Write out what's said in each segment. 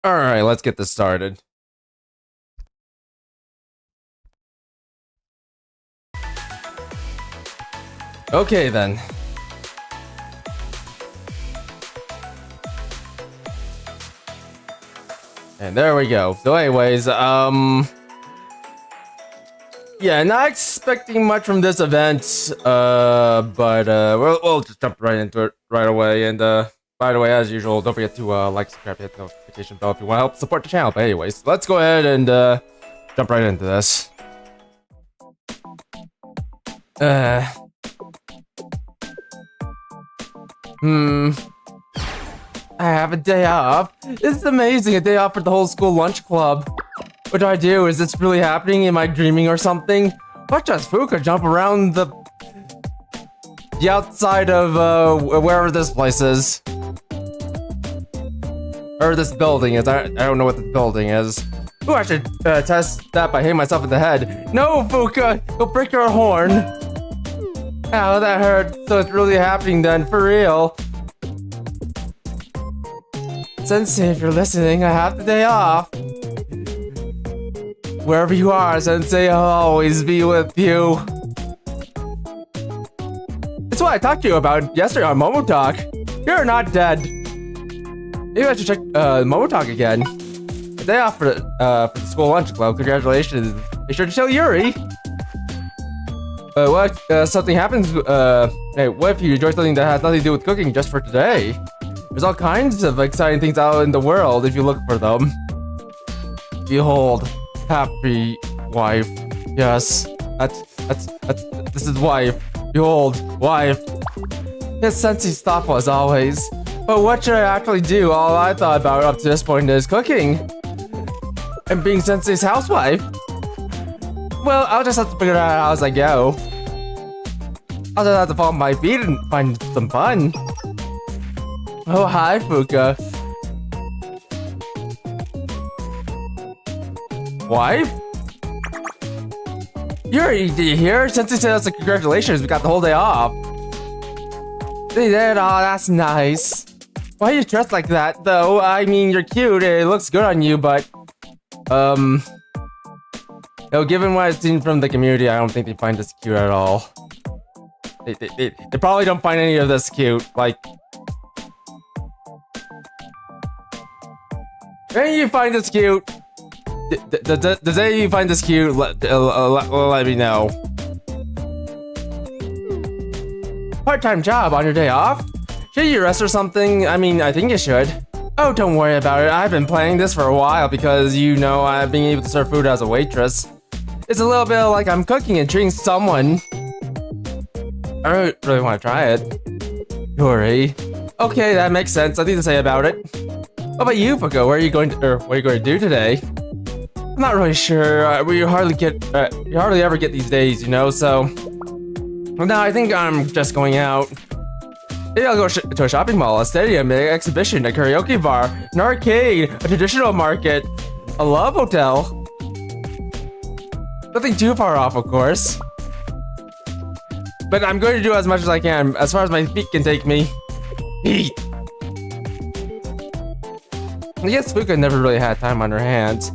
Alright, let's get this started. Okay then. And there we go. So anyways, yeah, not expecting much from this event, but we'll just jump right into it right away. And by the way, as usual, don't forget to like, subscribe, hit the notification bell if you want to help support the channel. But anyways, let's go ahead and jump right into this. I have a day off. This is amazing, a day off for the whole school lunch club. What do I do? Is this really happening? Am I dreaming or something? Watch us Fuuka jump around the outside of wherever this place is. Or this building is. I don't know what this building is. Ooh, I should test that by hitting myself in the head. No, Fuuka! You'll break your horn. Ow, that hurt. So it's really happening then, for real. Sensei, if you're listening, I have the day off. Wherever you are, Sensei, I'll always be with you. It's what I talked to you about yesterday on Momo Talk. You're not dead. Maybe I should check Momo Talk again. A day off for the school lunch club. Congratulations. Be sure to tell Yuri. What if something happens? Hey, what if you enjoy something that has nothing to do with cooking just for today? There's all kinds of exciting things out in the world if you look for them. Behold, happy wife. Yes, this is wife. Behold, wife. His sensei stop as always. But what should I actually do? All I thought about up to this point is cooking. And being Sensei's housewife. Well, I'll just have to figure it out as I go. I'll just have to fall on my feet and find some fun. Oh, hi, Fuuka. Wife? Yuri, did you hear? Sensei said us congratulations, we got the whole day off. They did? Oh, that's nice. Why are you dressed like that, though? I mean, you're cute, it looks good on you, but... No, given what I've seen from the community, I don't think they find this cute at all. They probably don't find any of this cute, like... When you find this cute, the day you find this cute, let me know. Part-time job on your day off? Should you rest or something? I mean, I think you should. Oh, don't worry about it. I've been planning this for a while because, you know, I've been able to serve food as a waitress. It's a little bit like I'm cooking and treating someone. I really want to try it. Yuri. Okay, that makes sense. Nothing to say about it. What about you, Fuuka? What are you going to do today? I'm not really sure. We hardly ever get these days, you know. So, no, I think I'm just going out. Maybe I'll go to a shopping mall, a stadium, an exhibition, a karaoke bar, an arcade, a traditional market, a love hotel. Nothing too far off, of course. But I'm going to do as much as I can, as far as my feet can take me. Feet. I guess Fuuka never really had time on her hands.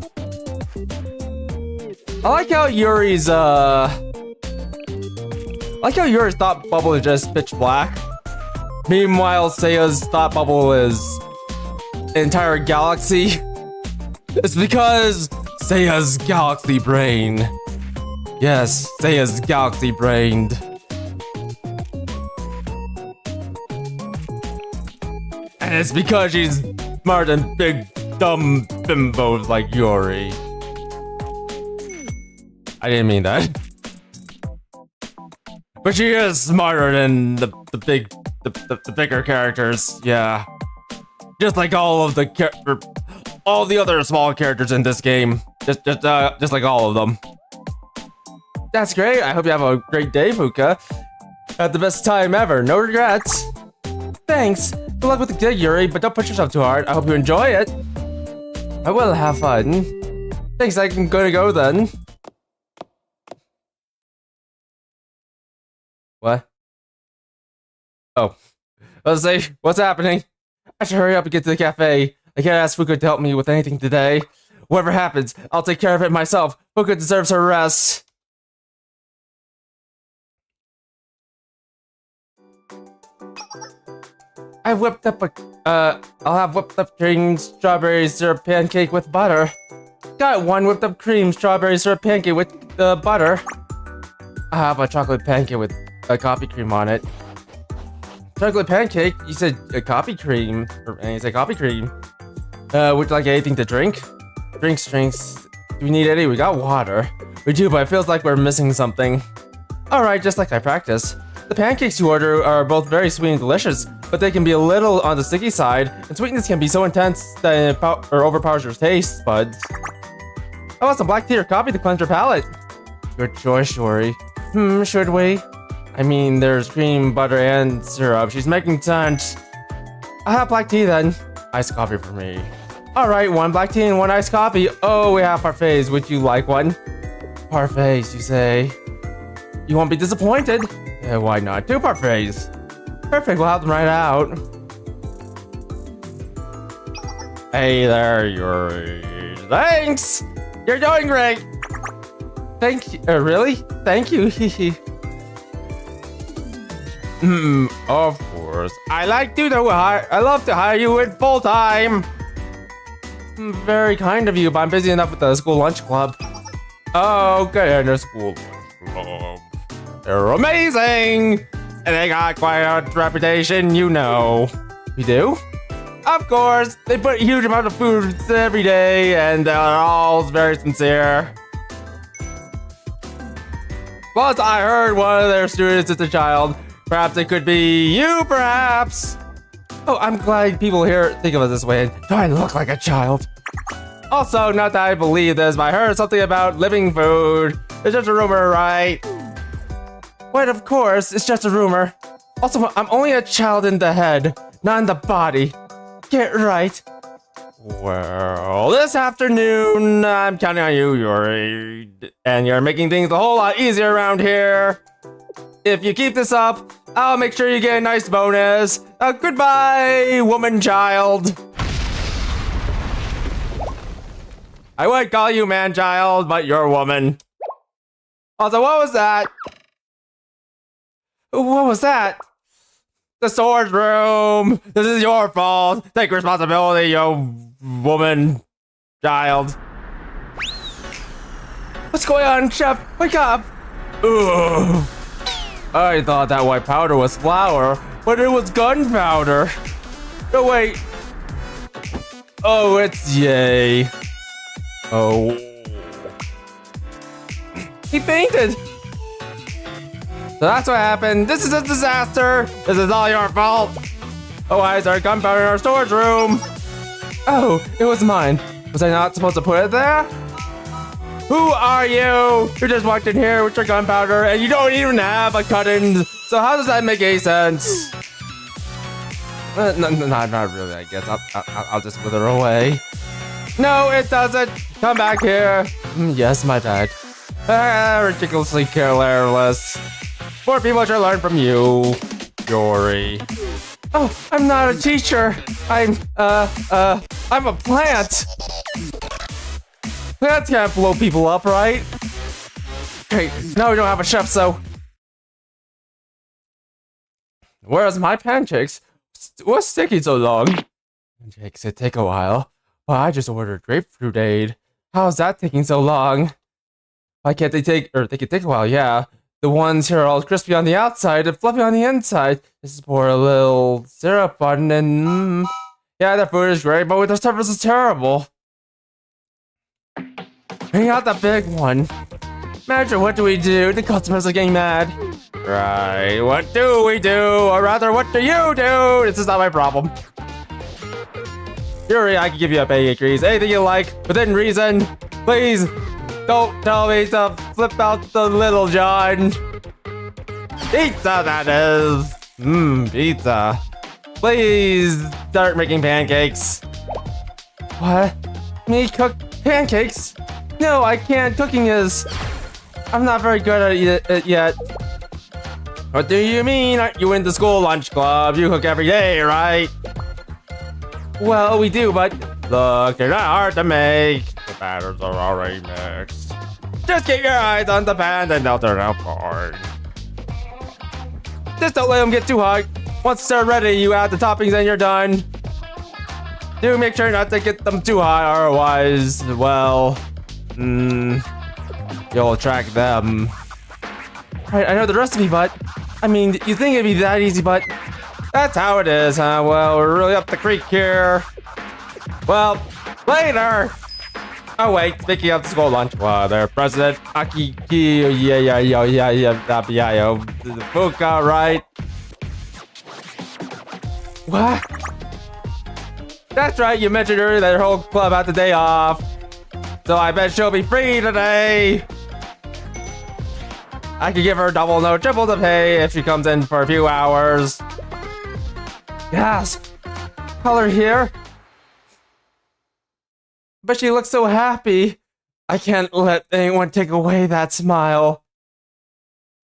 I like how Yuri's thought bubble is just pitch black. Meanwhile, Seiya's thought bubble is an entire galaxy. It's because Seiya's galaxy brain. Yes, Seiya's galaxy brained. And it's because she's smart than big, dumb bimbos like Yuri. I didn't mean that. But she is smarter than the bigger characters, yeah. Just like all of all the other small characters in this game. Just like all of them. That's great. I hope you have a great day, Fuuka. Had the best time ever. No regrets. Thanks. Good luck with the gig, Yuri, but don't push yourself too hard. I hope you enjoy it. I will have fun. Thanks, I'm gonna go then. What? Oh. I was say, what's happening? I should hurry up and get to the cafe. I can't ask Fuuka to help me with anything today. Whatever happens, I'll take care of it myself. Fuuka deserves her rest. I'll have whipped up cream, strawberry syrup pancake with butter. Got one whipped up cream, strawberry syrup pancake with butter. I have a chocolate pancake with a coffee cream on it. Chocolate pancake? You said a coffee cream. And you said coffee cream. Would you like anything to drink? Drinks. Do we need any? We got water. We do, but it feels like we're missing something. Alright, just like I practiced. The pancakes you order are both very sweet and delicious, but they can be a little on the sticky side, and sweetness can be so intense that it overpowers your taste buds. I want some black tea or coffee to cleanse your palate. Good choice, Shori. Should we? I mean, there's cream, butter, and syrup. She's making sense. I'll have black tea then. Iced coffee for me. Alright, one black tea and one iced coffee. Oh, we have parfaits. Would you like one? Parfaits, you say? You won't be disappointed. Yeah, why not? 2 parfaits. Perfect, we'll have them right out. Hey there, Yuri. Thanks! You're doing great! Thank you. Really? Thank you. Of course. I love to hire you in full time. Very kind of you, but I'm busy enough with the school lunch club. Okay, and the school lunch club. They're amazing! And they got quite a reputation, you know. You do? Of course! They put a huge amount of food every day, and they're all very sincere. Plus, I heard one of their students is a child. Perhaps it could be you, perhaps? Oh, I'm glad people here think of it this way. Do I look like a child? Also, not that I believe this, but I heard something about living food. It's just a rumor, right? Wait, of course, it's just a rumor. Also, I'm only a child in the head, not in the body. Get right. Well, this afternoon, I'm counting on you, Yuri. And you're making things a whole lot easier around here. If you keep this up, I'll make sure you get a nice bonus. Goodbye, woman child. I would call you man child, but you're a woman. Also, what was that? What was that? The storage room! This is your fault! Take responsibility, you woman child. What's going on, Chef? Wake up! Ugh. I thought that white powder was flour, but it was gunpowder. No, wait. Oh, it's Yay. Oh. He fainted! So that's what happened. This is a disaster. This is all your fault. Oh, why is there gunpowder in our storage room? Oh, it was mine. Was I not supposed to put it there? Who are you? You just walked in here with your gunpowder and you don't even have a cut-in. So how does that make any sense? No, not really, I guess. I'll just wither away. No, it doesn't. Come back here. Yes, my bad. Ridiculously careless. More people should learn from you, Yuri. Oh, I'm not a teacher. I'm a plant. Plants can't blow people up, right? Great, now we don't have a chef, so... Whereas my pancakes? What's taking so long? Pancakes, it take a while. Well, I just ordered grapefruit aid. How's that taking so long? Why can't they take a while, yeah. The ones here are all crispy on the outside and fluffy on the inside. Just pour a little syrup on and yeah, the food is great, but the service is terrible. Bring out the big one. Manager, what do we do? The customers are getting mad. Right, what do we do? Or rather, what do you do? This is not my problem. Yuri, I can give you a pancake grease. Anything you like, within reason. Please, don't tell me to flip out the Little John. Pizza, that is. Pizza. Please start making pancakes. What? Me cook pancakes? No, I can't. Cooking is... I'm not very good at it yet. What do you mean? Aren't you in the school lunch club? You cook every day, right? Well, we do, but look, they're not hard to make. The batters are already mixed. Just keep your eyes on the pan and they'll turn out fine. Just don't let them get too hot. Once they're ready, you add the toppings and you're done. Do make sure not to get them too hot, otherwise, well, you'll attract them. Right, I know the recipe, but I mean, you think it'd be that easy, but that's how it is, huh? Well, we're really up the creek here. Well, later. Oh wait, speaking of the school lunch, well, there, President Fuuka, right? What? That's right, you mentioned earlier that her whole club had the day off. So I bet she'll be free today. I could give her double, no triple the pay if she comes in for a few hours. Gasp! Color here. But she looks so happy. I can't let anyone take away that smile.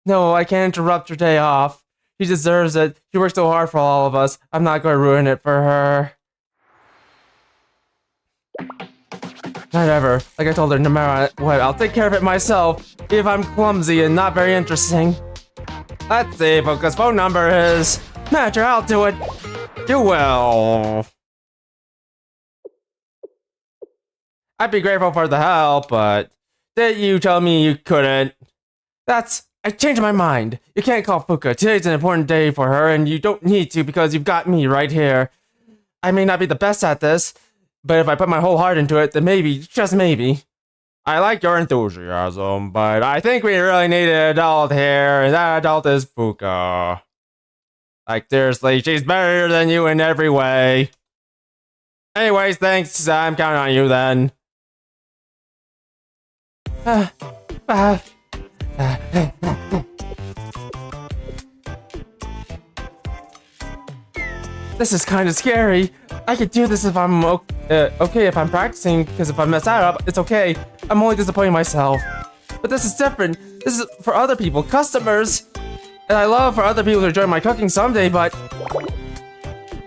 No, I can't interrupt her day off. She deserves it. She works so hard for all of us. I'm not going to ruin it for her. Whatever. Like I told her, no matter what, I'll take care of it myself. If I'm clumsy and not very interesting. Let's see, Fuuka's phone number is... Manager, I'll do it. You will. I'd be grateful for the help, but... Did you tell me you couldn't? I changed my mind. You can't call Fuuka. Today's an important day for her, and you don't need to because you've got me right here. I may not be the best at this, but if I put my whole heart into it, then maybe, just maybe. I like your enthusiasm, but I think we really need an adult here, and that adult is Fuuka. Like, seriously, she's better than you in every way. Anyways, thanks. I'm counting on you then. This is kind of scary. I could do this if I'm okay if I'm practicing, because if I mess that up, it's okay. I'm only disappointing myself. But this is different. This is for other people, customers. And I love for other people to enjoy my cooking someday, but...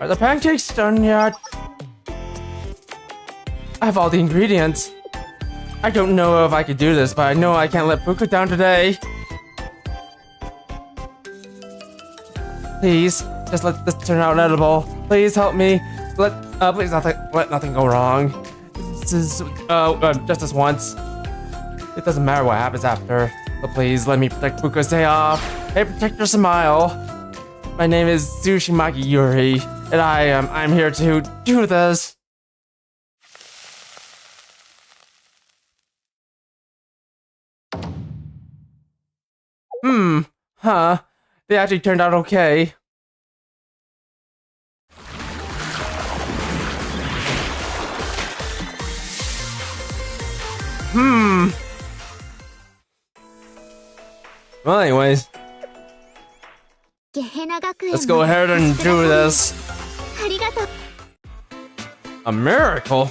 Are the pancakes done yet? I have all the ingredients. I don't know if I could do this, but I know I can't let Fuuka down today. Please, just let this turn out edible. Please help me. Please let nothing go wrong. This is, just this once. It doesn't matter what happens after. But please, let me protect Fuuka's day off. Hey, protect your smile. My name is Tsushimaki Yuri, and I'm here to do this. Huh. They actually turned out okay. Well, anyways. Let's go ahead and do this. A miracle?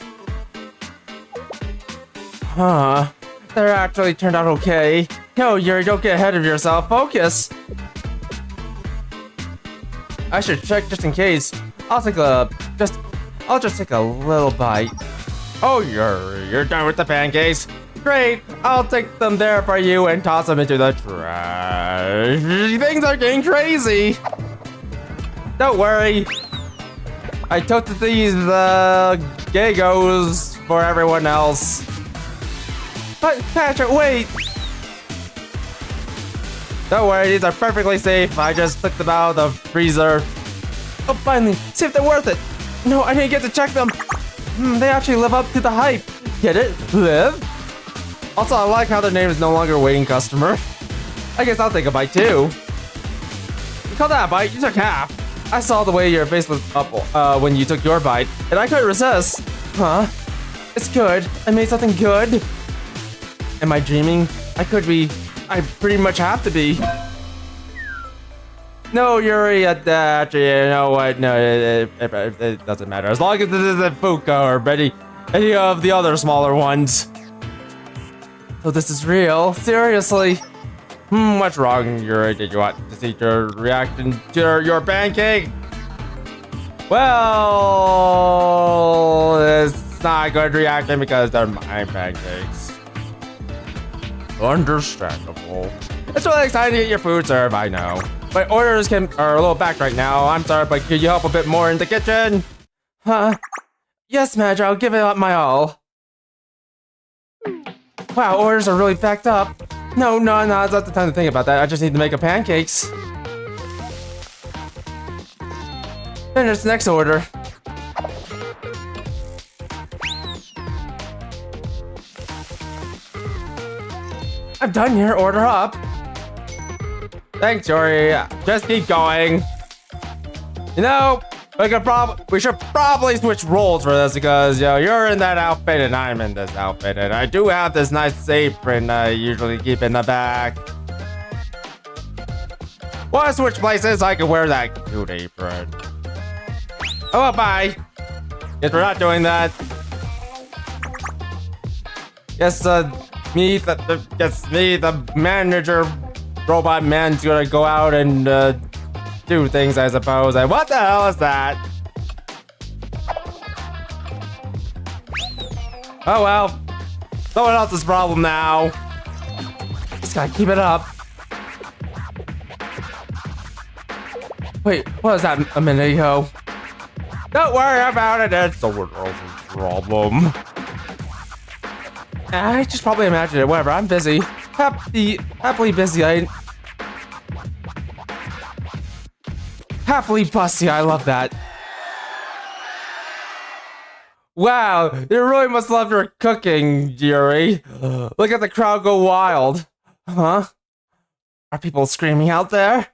Huh. That actually turned out okay. No, Yuri, don't get ahead of yourself. Focus. I should check just in case. I'll just take a little bite. Oh, you're done with the pancakes. Great, I'll take them there for you and toss them into the trash. Things are getting crazy. Don't worry. I toasted these Gagos for everyone else. But Patrick, wait. Don't worry, these are perfectly safe. I just took them out of the freezer. Oh, finally, see if they're worth it. No, I didn't get to check them. They actually live up to the hype. Get it? Live? Also, I like how their name is no longer waiting customer. I guess I'll take a bite too. You call that a bite? You took half. I saw the way your face lit up when you took your bite, and I couldn't resist. Huh? It's good. I made something good. Am I dreaming? I could be. I pretty much have to be. No, Yuri, you know what? No, it doesn't matter. As long as this isn't Fuuka or any of the other smaller ones. So this is real? Seriously? What's wrong, Yuri? Did you want to see your reaction to your pancake? Well, it's not a good reaction because they're my pancakes. Understandable. It's really exciting to get your food served, I know. My orders are a little back right now. I'm sorry, but could you help a bit more in the kitchen? Huh? Yes, Madge, I'll give it up my all. Wow, orders are really backed up. No, it's not the time to think about that. I just need to make a pancakes. Finish the next order. I'm done here, order up. Thanks, Yuri. Just keep going. You know, we should probably switch roles for this because, you know, you're in that outfit and I'm in this outfit. And I do have this nice apron I usually keep in the back. Wanna switch places so I can wear that cute apron? Oh, bye. Guess we're not doing that. Guess the manager robot man's gonna go out and do things, I suppose. And what the hell is that? Oh well. Someone else's problem now. Just gotta keep it up. Wait, what was that a minute ago? Don't worry about it, it's someone else's problem. I just probably imagined it, whatever, I'm busy. Happily busy, Happily busty, I love that. Wow, you really must love your cooking, Yuri. Look at the crowd go wild. Huh? Are people screaming out there?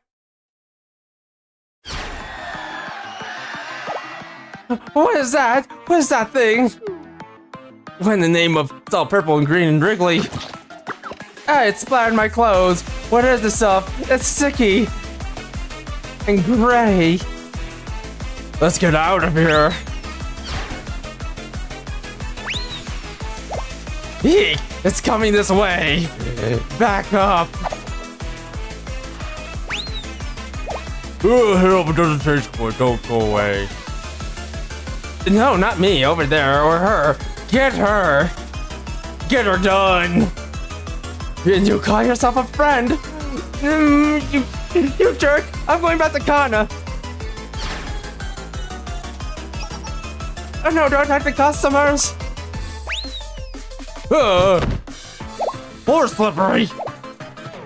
What is that? What is that thing? What in the name of it's all purple and green and wriggly? Ah, it splattered my clothes. What is this stuff? It's sticky. And gray. Let's get out of here. Eek, it's coming this way. Back up. Oh, help, it doesn't taste good. Don't go away. No, not me. Over there, or her. Get her. Get her done. And you call yourself a friend? You jerk! I'm going back to Kana. Oh no! Don't attack the customers. More slippery.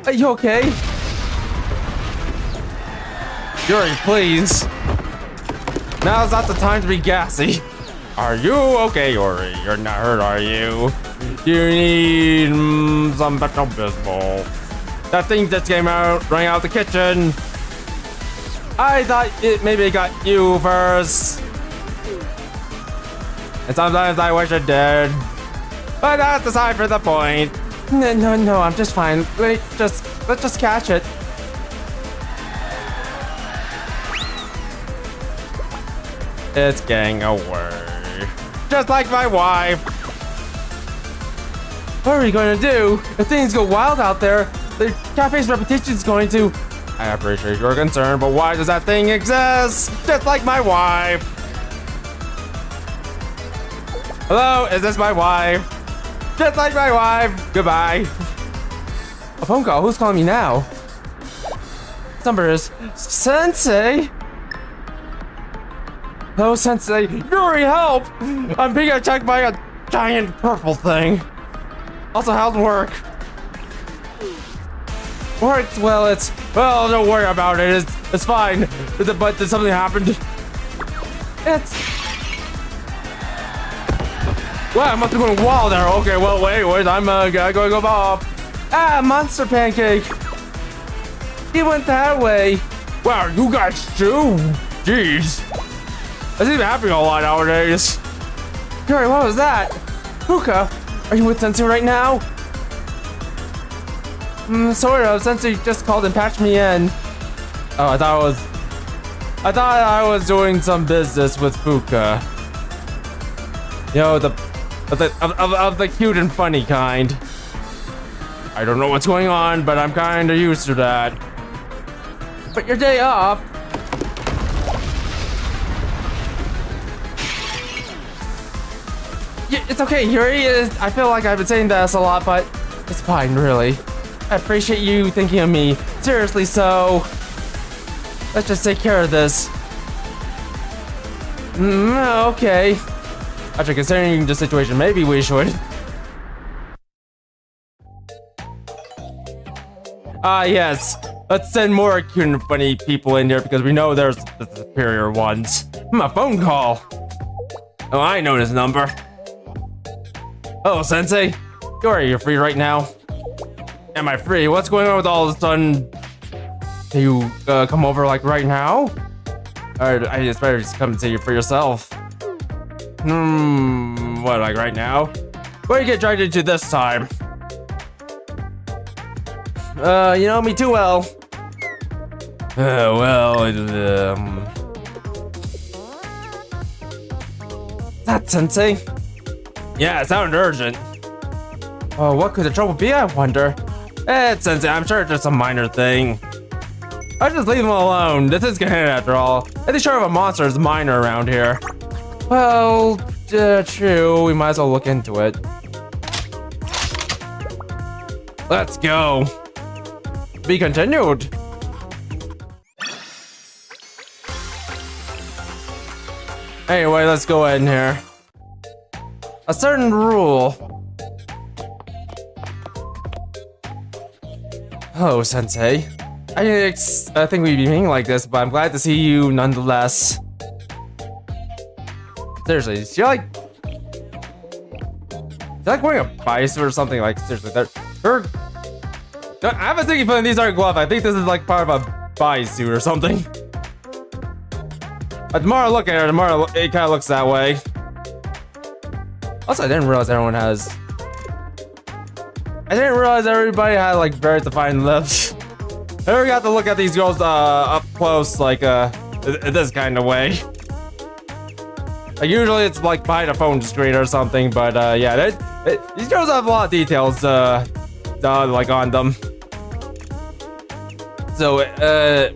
Are you okay? Yuri, please. Now's not the time to be gassy. Are you okay, Yuri? You're not hurt, are you? You need some Pepto-Bismol. That thing just came out, running out the kitchen. I thought maybe it got you first. And sometimes I wish it did. But that's aside for the point. No, I'm just fine. Let's just catch it. It's getting away. Just like my wife. What are we going to do? If things go wild out there, the cafe's reputation is going to... I appreciate your concern, but why does that thing exist? Just like my wife. Hello, is this my wife? Just like my wife. Goodbye. A phone call? Who's calling me now? This number is Sensei. Hello, Sensei. Yuri, help! I'm being attacked by a giant purple thing. Also, how'd it work? Worked? Well, well, don't worry about it. It's fine. But did something happen? Wow, I must be going wild there. Okay, well, wait, I'm gotta go up. Ah, Monster Pancake. He went that way. Wow, you guys too? Jeez. This is happening a lot nowadays. Yuri, what was that? Fuuka, are you with Sensei right now? Sort of. Sensei just called and patched me in. Oh, I thought I was doing some business with Fuuka. You know, of the cute and funny kind. I don't know what's going on, but I'm kinda used to that. But your day off. It's okay, Yuri. I feel like I've been saying this a lot, but it's fine, really. I appreciate you thinking of me. Seriously, so let's just take care of this. Okay. Actually, considering the situation, maybe we should. Yes. Let's send more cute and funny people in here because we know there's the superior ones. A phone call. Oh, I know this number. Hello, Sensei. Yuri, you're free right now? Am I free? What's going on with all of a sudden? Can you come over like right now? Alright, I just better just come and see you for yourself. What, like right now? Where do you get dragged into this time? You know me too well. That Sensei? Yeah, it sounded urgent. Oh, what could the trouble be, I wonder? Sensei, I'm sure it's just a minor thing. I'll just leave him alone. This is Ganon after all. Any sure of a monster is minor around here. Well, true. We might as well look into it. Let's go. Be continued. Anyway, let's go ahead in here. A certain rule. Hello, Sensei. I think we'd be meeting like this, but I'm glad to see you nonetheless. Seriously, is she like wearing a bison or something? Like, seriously, I have a thinking feeling these aren't gloves. I think this is like part of a bodysuit or something. But the more I look at her, the more it kind of looks that way. Also, I didn't realize everybody had like very defined lips. I never got to look at these girls up close, like this kind of way. Like usually it's like behind a phone screen or something, but yeah, these girls have a lot of details like on them. So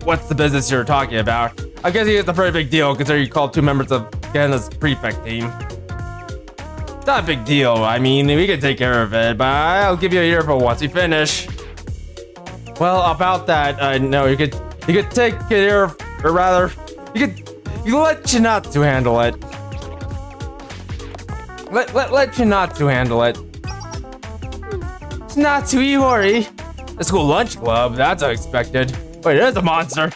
what's the business you're talking about? I guess it's a pretty big deal considering you called 2 members of Gana's prefect team. Not a big deal. I mean, we can take care of it, but I'll give you a year for once you finish. Well, about that, no, you could take care of, or rather, you let Chinatsu handle it. Let Chinatsu handle it. Chinatsu Iori. The school lunch club, that's unexpected. Wait, there's a monster.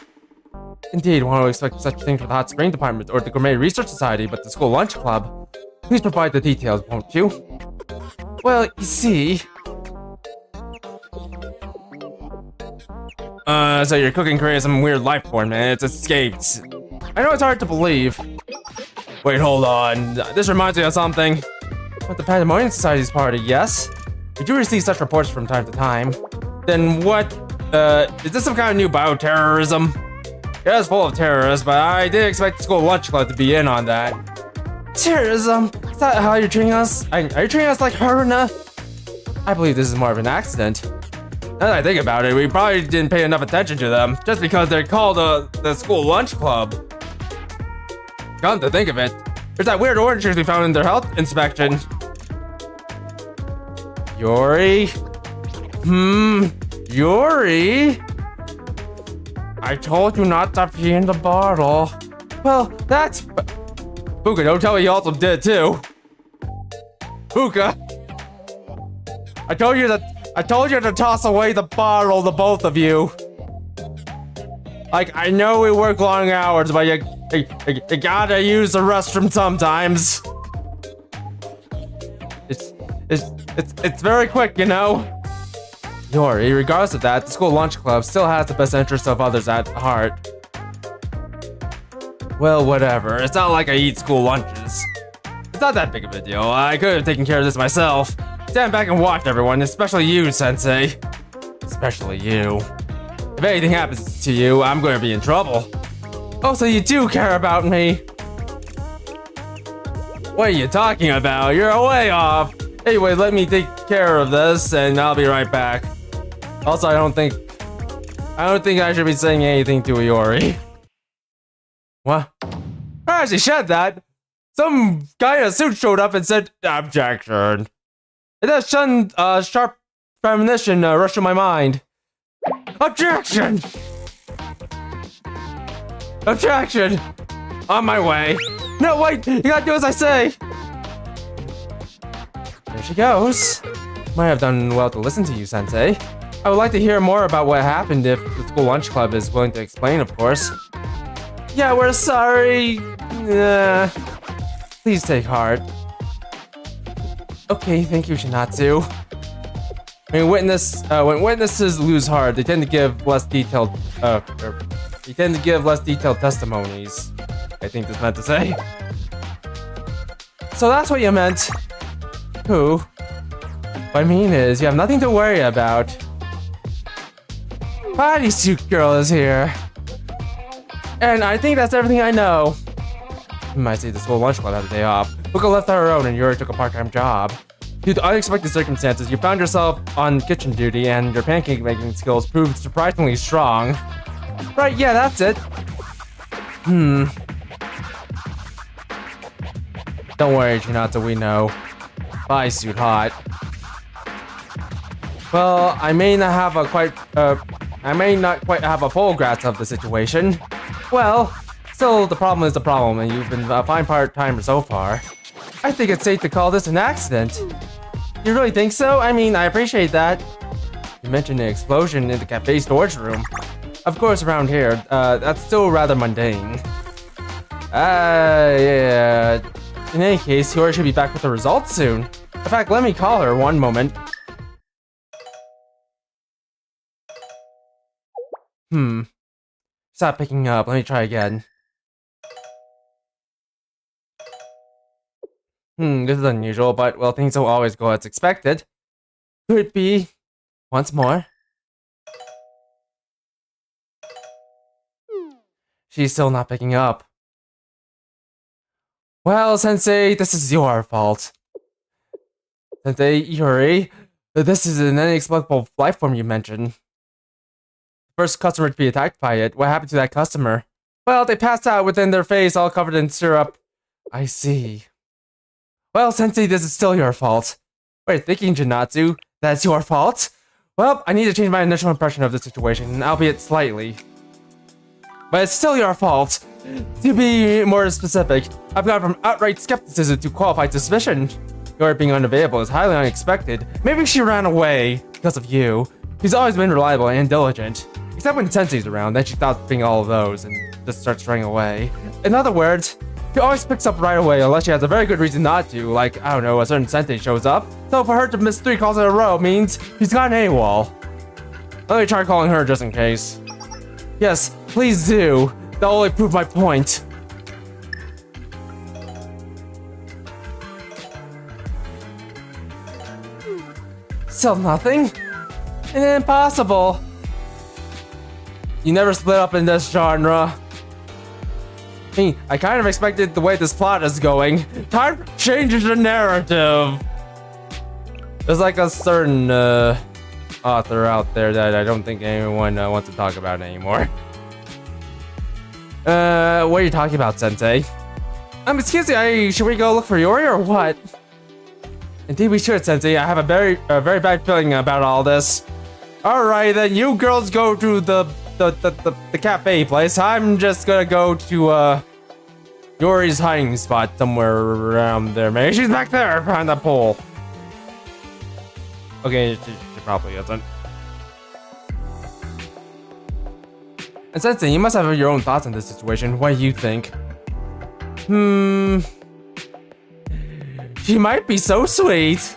Indeed, one would expect such things for the hot spring department or the gourmet research society, but the school lunch club. Please provide the details, won't you? Well, you see... so your cooking created some weird life form and it's escaped. I know it's hard to believe. Wait, hold on. This reminds me of something. At the Pandemonium Society's party, yes? We do receive such reports from time to time. Then what, is this some kind of new bioterrorism? Yeah, it's full of terrorists, but I did expect the school lunch club to be in on that. Terrorism? Is that how you're treating us? Are you treating us like Haruna? I believe this is more of an accident. Now that I think about it, we probably didn't pay enough attention to them, just because they're called the school lunch club. Come to think of it, there's that weird orange juice we found in their health inspection. Yuri? Yuri? I told you not to pee in the bottle. Well, that's... Fuuka, don't tell me you also did too. Fuuka! I told you to toss away the bottle, the both of you. Like, I know we work long hours, but you gotta use the restroom sometimes. It's very quick, you know? Yuri, regardless of that, the school lunch club still has the best interests of others at heart. Well, whatever. It's not like I eat school lunches. It's not that big of a deal. I could have taken care of this myself. Stand back and watch everyone, especially you, Sensei. Especially you. If anything happens to you, I'm going to be in trouble. Oh, so you do care about me. What are you talking about? You're way off. Anyway, let me take care of this, and I'll be right back. Also, I don't think I should be saying anything to Iori. What? I actually said that. Some guy in a suit showed up and said, "Objection." And that sudden, sharp premonition rushed through my mind. Objection! Objection! On my way. No, wait! You gotta do as I say! There she goes. Might have done well to listen to you, Sensei. I would like to hear more about what happened if the school lunch club is willing to explain, of course. Yeah, we're sorry. Please take heart. Okay, thank you, Shinatsu. When witnesses lose heart, they tend to give less detailed testimonies. I think this meant to say. So that's what you meant. Who? What I mean is, you have nothing to worry about. Bodysuit girl is here. And I think that's everything I know. You might say the school lunch club had a day off. Fuuka left on her own and Yuri took a part-time job. Due to unexpected circumstances, you found yourself on kitchen duty and your pancake making skills proved surprisingly strong. Right, yeah, that's it. Don't worry, Chinata, we know. Bye, suit hot. Well, I may not quite have a full grasp of the situation. Well, still, the problem is the problem, and you've been a fine part-timer so far. I think it's safe to call this an accident. You really think so? I mean, I appreciate that. You mentioned an explosion in the cafe storage room. Of course, around here, that's still rather mundane. Yeah. In any case, Yuri should be back with the results soon. In fact, let me call her one moment. Stop picking up. Let me try again. This is unusual, but, well, things don't always go as expected. Could it be once more? She's still not picking up. Well, Sensei, this is your fault. Sensei, Yuri, this is an inexplicable life form you mentioned. First customer to be attacked by it. What happened to that customer? Well, they passed out within their face, all covered in syrup. I see. Well, Sensei, this is still your fault. Wait, thinking Janatsu, that's your fault? Well, I need to change my initial impression of the situation, albeit slightly. But it's still your fault. To be more specific, I've gone from outright skepticism to qualified suspicion. Your being unavailable is highly unexpected. Maybe she ran away because of you. She's always been reliable and diligent. Except when Sensei's around, then she stops being all of those and just starts running away. In other words, she always picks up right away unless she has a very good reason not to, like, I don't know, a certain Sensei shows up. So for her to miss 3 calls in a row means she's got an AWOL. Let me try calling her just in case. Yes, please do. That'll only prove my point. Still nothing? Impossible. You never split up in this genre. I kind of expected the way this plot is going. Time to change the narrative. There's like a certain author out there that I don't think anyone wants to talk about anymore. What are you talking about, Sensei? Excuse me, should we go look for Yuri or what? Indeed we should, Sensei. I have a very bad feeling about all this. Alright, then you girls go to the cafe place. I'm just gonna go to Yuri's hiding spot somewhere around there. Maybe she's back there behind that pole. Okay, she probably isn't. And Sensei, you must have your own thoughts on this situation. What do you think? She might be so sweet.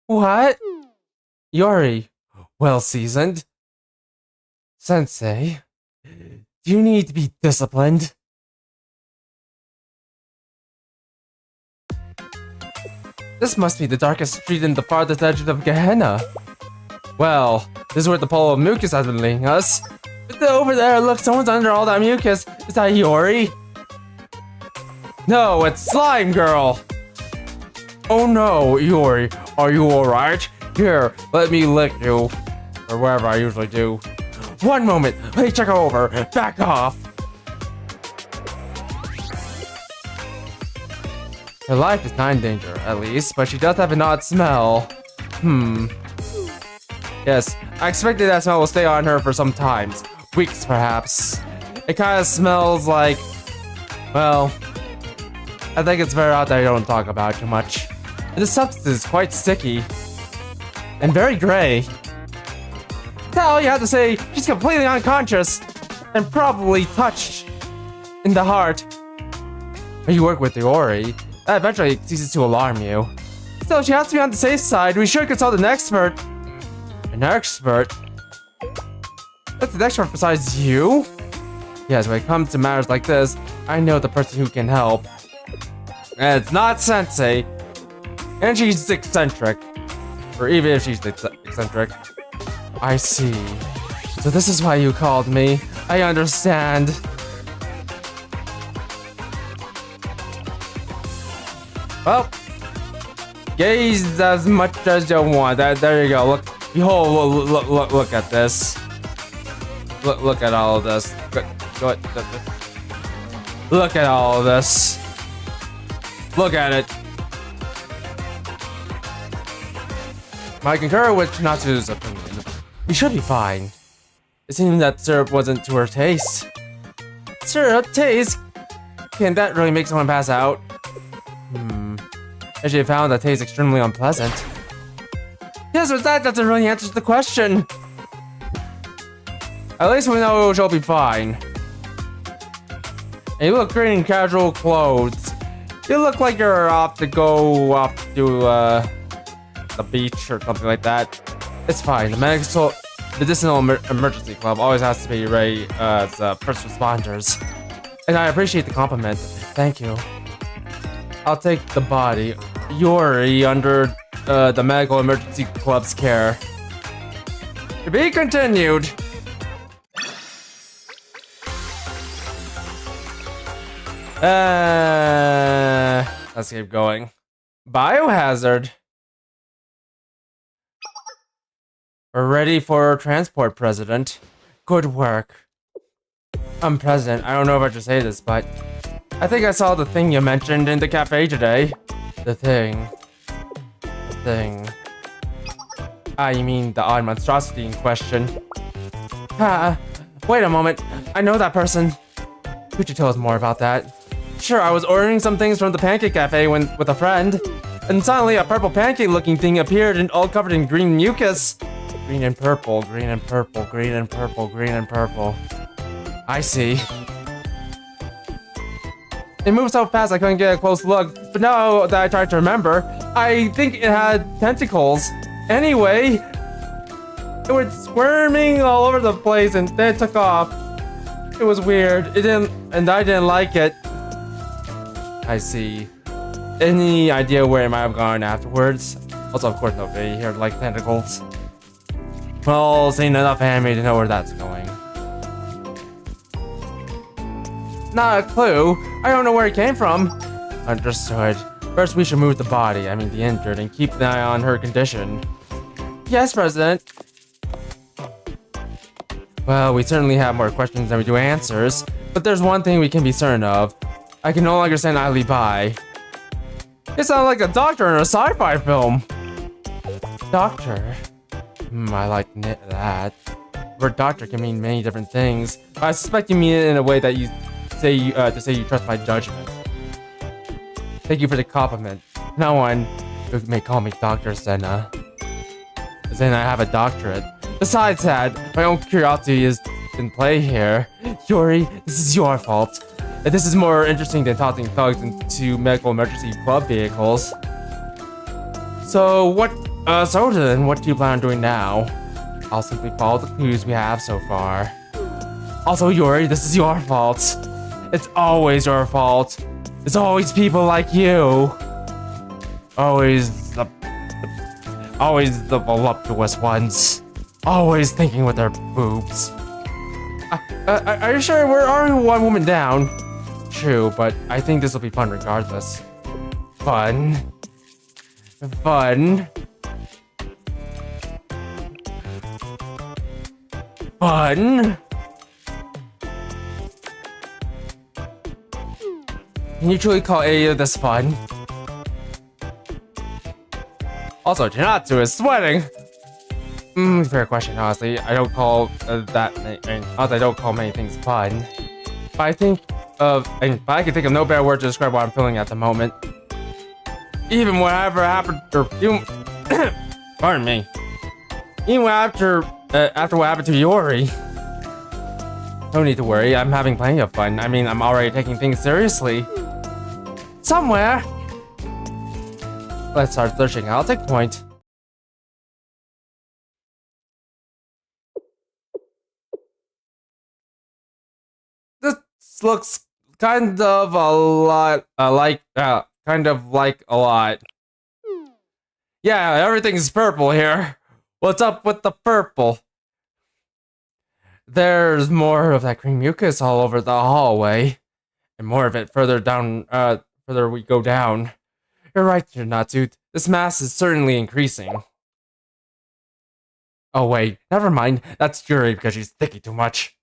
What? Yuri, well seasoned. Sensei, you need to be disciplined. This must be the darkest street in the farthest edge of Gehenna. Well, this is where the pool of mucus has been leading us. Over there, look, someone's under all that mucus. Is that Yuri? No, it's Slime Girl. Oh no, Yuri, are you alright? Here, let me lick you. Or wherever I usually do. One moment, let me check her over. Back off. Her life is not in danger, at least, but she does have an odd smell. Yes, I expected that smell will stay on her for some times. Weeks, perhaps. It kind of smells like... well... I think it's very odd that I don't talk about it too much. And the substance is quite sticky. And very gray. That's all you have to say. She's completely unconscious. And probably touched in the heart. But you work with Iori. That eventually ceases to alarm you. Still, she has to be on the safe side. We should consult an expert. An expert? That's an expert besides you? Yes, when it comes to matters like this, I know the person who can help. And it's not Sensei. And she's eccentric. Or even if she's eccentric. I see. So this is why you called me. I understand. Well, gaze as much as you want. There you go. Look, behold, look at this. Look at all of this. Look at all of this. Look at it. I concur with Natsu's opinion. We should be fine. It seems that syrup wasn't to her taste. Syrup taste? Can that really make someone pass out? And she found that taste extremely unpleasant. Yes, but that doesn't really answer the question. At least we know she'll be fine. And you look great in casual clothes. You look like you're off to go off to the beach or something like that. It's fine. The medicinal emergency club always has to be ready as first responders. And I appreciate the compliment. Thank you. I'll take the body, Yuri, under the medical emergency club's care. To be continued. Let's keep going. Biohazard. We're ready for transport, President. Good work. I'm President. I don't know if I should say this, but I think I saw the thing you mentioned in the cafe today. The thing. The thing. Ah, you mean the odd monstrosity in question. Wait a moment. I know that person. Could you tell us more about that? Sure, I was ordering some things from the Pancake Cafe with a friend, and suddenly a purple pancake-looking thing appeared and all covered in green mucus. Green and purple, green and purple, green and purple, green and purple. I see. It moved so fast I couldn't get a close look, but now that I tried to remember, I think it had tentacles. Anyway, it was squirming all over the place and then it took off. It was weird. And I didn't like it. I see. Any idea where it might have gone afterwards? Also, of course, nobody here likes tentacles. Well, seen enough anime to know where that's going. Not a clue. I don't know where it came from. Understood. First, we should move the body, I mean the injured, and keep an eye on her condition. Yes, President. Well, we certainly have more questions than we do answers, but there's one thing we can be certain of. I can no longer stand idly by. You sound like a doctor in a sci-fi film. Doctor? I like that. The word doctor can mean many different things, but I suspect you mean it in a way that you say to say you trust my judgment. Thank you for the compliment. No one may call me Dr. Senna. Then I have a doctorate. Besides that, my own curiosity is in play here. Yuri, this is your fault. This is more interesting than tossing thugs into medical emergency club vehicles. So then, what do you plan on doing now? I'll simply follow the clues we have so far. Also, Yuri, this is your fault. It's always your fault. It's always people like you. Always the voluptuous ones. Always thinking with their boobs. Are you sure we're already one woman down? True, but I think this will be fun regardless. Fun. Fun. Fun. Can you truly call any of this fun? Also, Janatsu is sweating. Fair question, honestly. I don't call I don't call many things fun. But I think but I can think of no better word to describe what I'm feeling at the moment. Even whatever happened, pardon me. Even after what happened to Yori. No need to worry, I'm having plenty of fun. I mean, I'm already taking things seriously. Somewhere. Let's start searching. I'll take point. This looks kind of a lot kind of like a lot. Yeah, everything's purple here. What's up with the purple? There's more of that green mucus all over the hallway. And more of it further down, further we go down. You're right, Natsu. This mass is certainly increasing. Oh wait, never mind. That's Yuri because she's thinking too much.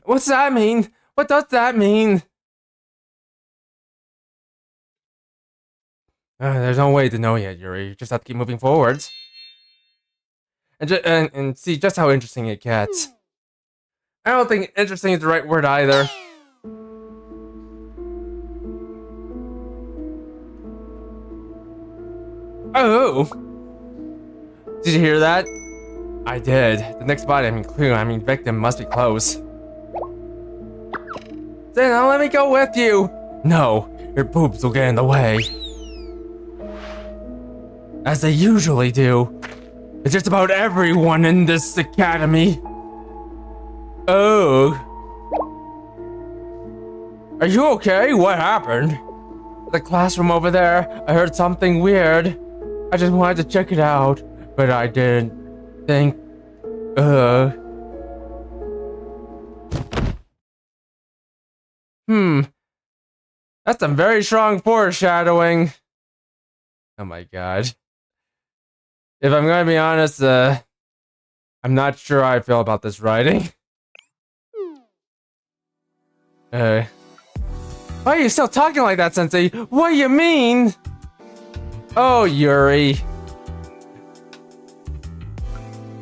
What's that mean? What does that mean? There's no way to know yet, Yuri. You just have to keep moving forwards. And see just how interesting it gets. I don't think interesting is the right word either. Oh! Did you hear that? I did. The next body, victim must be close. Then now let me go with you! No, your boobs will get in the way. As they usually do. It's just about everyone in this academy. Oh. Are you okay? What happened? The classroom over there, I heard something weird. I just wanted to check it out, but I didn't think, That's some very strong foreshadowing. Oh my god. If I'm gonna be honest, I'm not sure how I feel about this writing. Why are you still talking like that, Sensei? What do you mean? Oh, Yuri.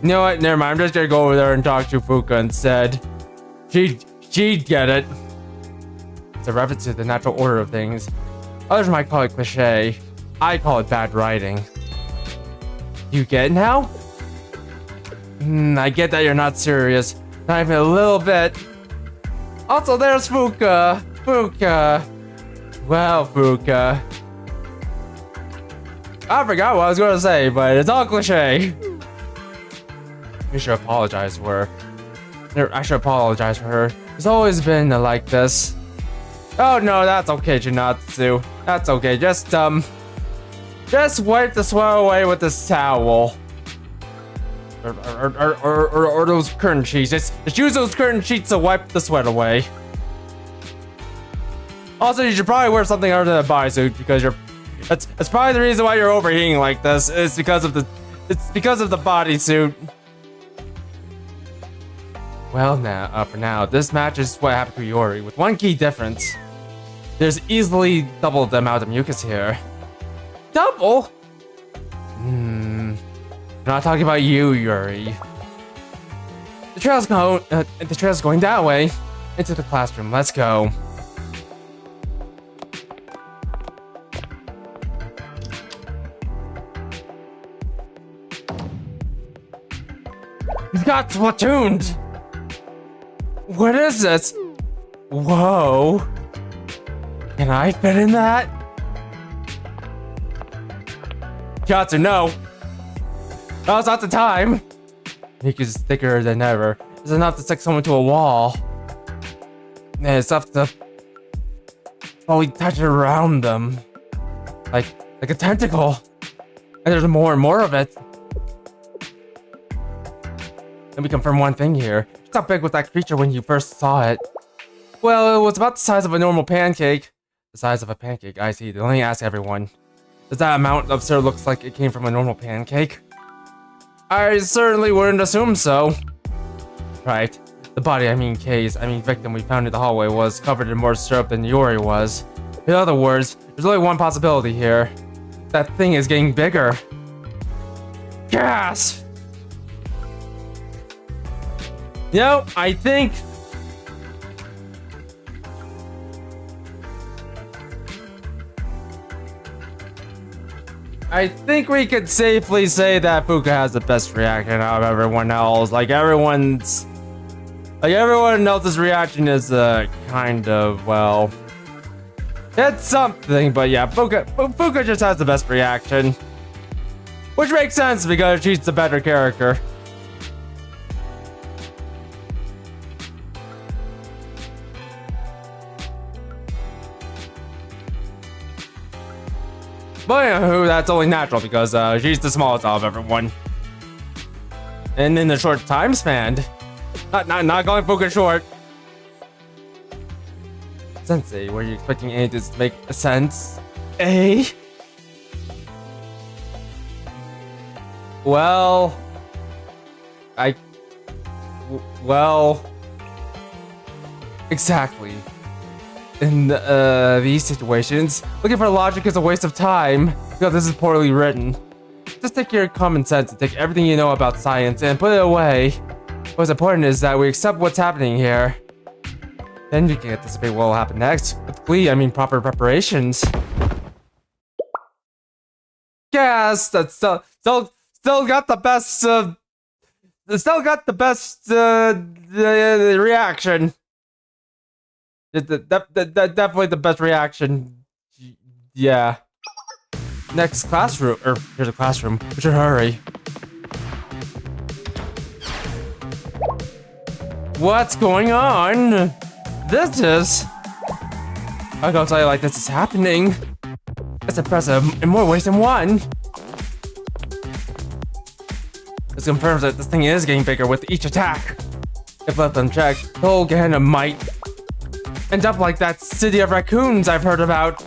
You know what? Never mind. I'm just gonna go over there and talk to Fuuka instead. She'd get it. It's a reference to the natural order of things. Others might call it cliche. I call it bad writing. You get it now? I get that you're not serious. Not even a little bit. Also, there's Fuuka. Fuuka. Well, Fuuka. I forgot what I was going to say, but it's all cliche. You should apologize for her. I should apologize for her. It's always been like this. Oh no, that's okay, Janatsu. That's okay. Just wipe the sweat away with this towel. Or those curtain sheets. Just use those curtain sheets to wipe the sweat away. Also, you should probably wear something under the bodysuit because that's probably the reason why you're overheating like this. It's because of the bodysuit. Well, now for now, this matches what happened to Yori with one key difference. There's easily double the amount of mucus here. Double? I'm not talking about you, Yuri. The trail's going that way. Into the classroom. Let's go. He's got platooned. What is this? Whoa. Can I fit in that? Shots or no. Now's not the time. Mucus is thicker than ever. It's enough to stick someone to a wall. And it's enough to slowly touch it around them. Like a tentacle. And there's more and more of it. Let me confirm one thing here. Just how big was that creature when you first saw it? Well, it was about the size of a normal pancake. The size of a pancake, I see. Let me ask everyone. Does that amount of sir looks like it came from a normal pancake? I certainly wouldn't assume so. Right. The body, victim we found in the hallway was covered in more syrup than Yori was. In other words, there's only one possibility here. That thing is getting bigger. Gasp! You know, I think we could safely say that Fuuka has the best reaction out of everyone else. Like everyone else's reaction is kind of, well, it's something, but yeah, Fuuka just has the best reaction. Which makes sense because she's the better character. But anywho, that's only natural because she's the smallest out of everyone. And in the short time span. Not going Fuuka short. Sensei, were you expecting any of this to make sense? Eh? Well, exactly. In these situations, looking for logic is a waste of time because this is poorly written. Just take your common sense and take everything you know about science and put it away. What's important is that we accept what's happening here. Then you can anticipate what will happen next. With glee, I mean proper preparations. Yes, that's still got the best. Still got the best reaction. Definitely the best reaction. Yeah. Next classroom, or here's a classroom. We should hurry. What's going on? This is. I gotta tell you, like, this is happening. It's impressive in more ways than one. This confirms that this thing is getting bigger with each attack. If left unchecked, the whole Gehenna might end up like that city of raccoons I've heard about.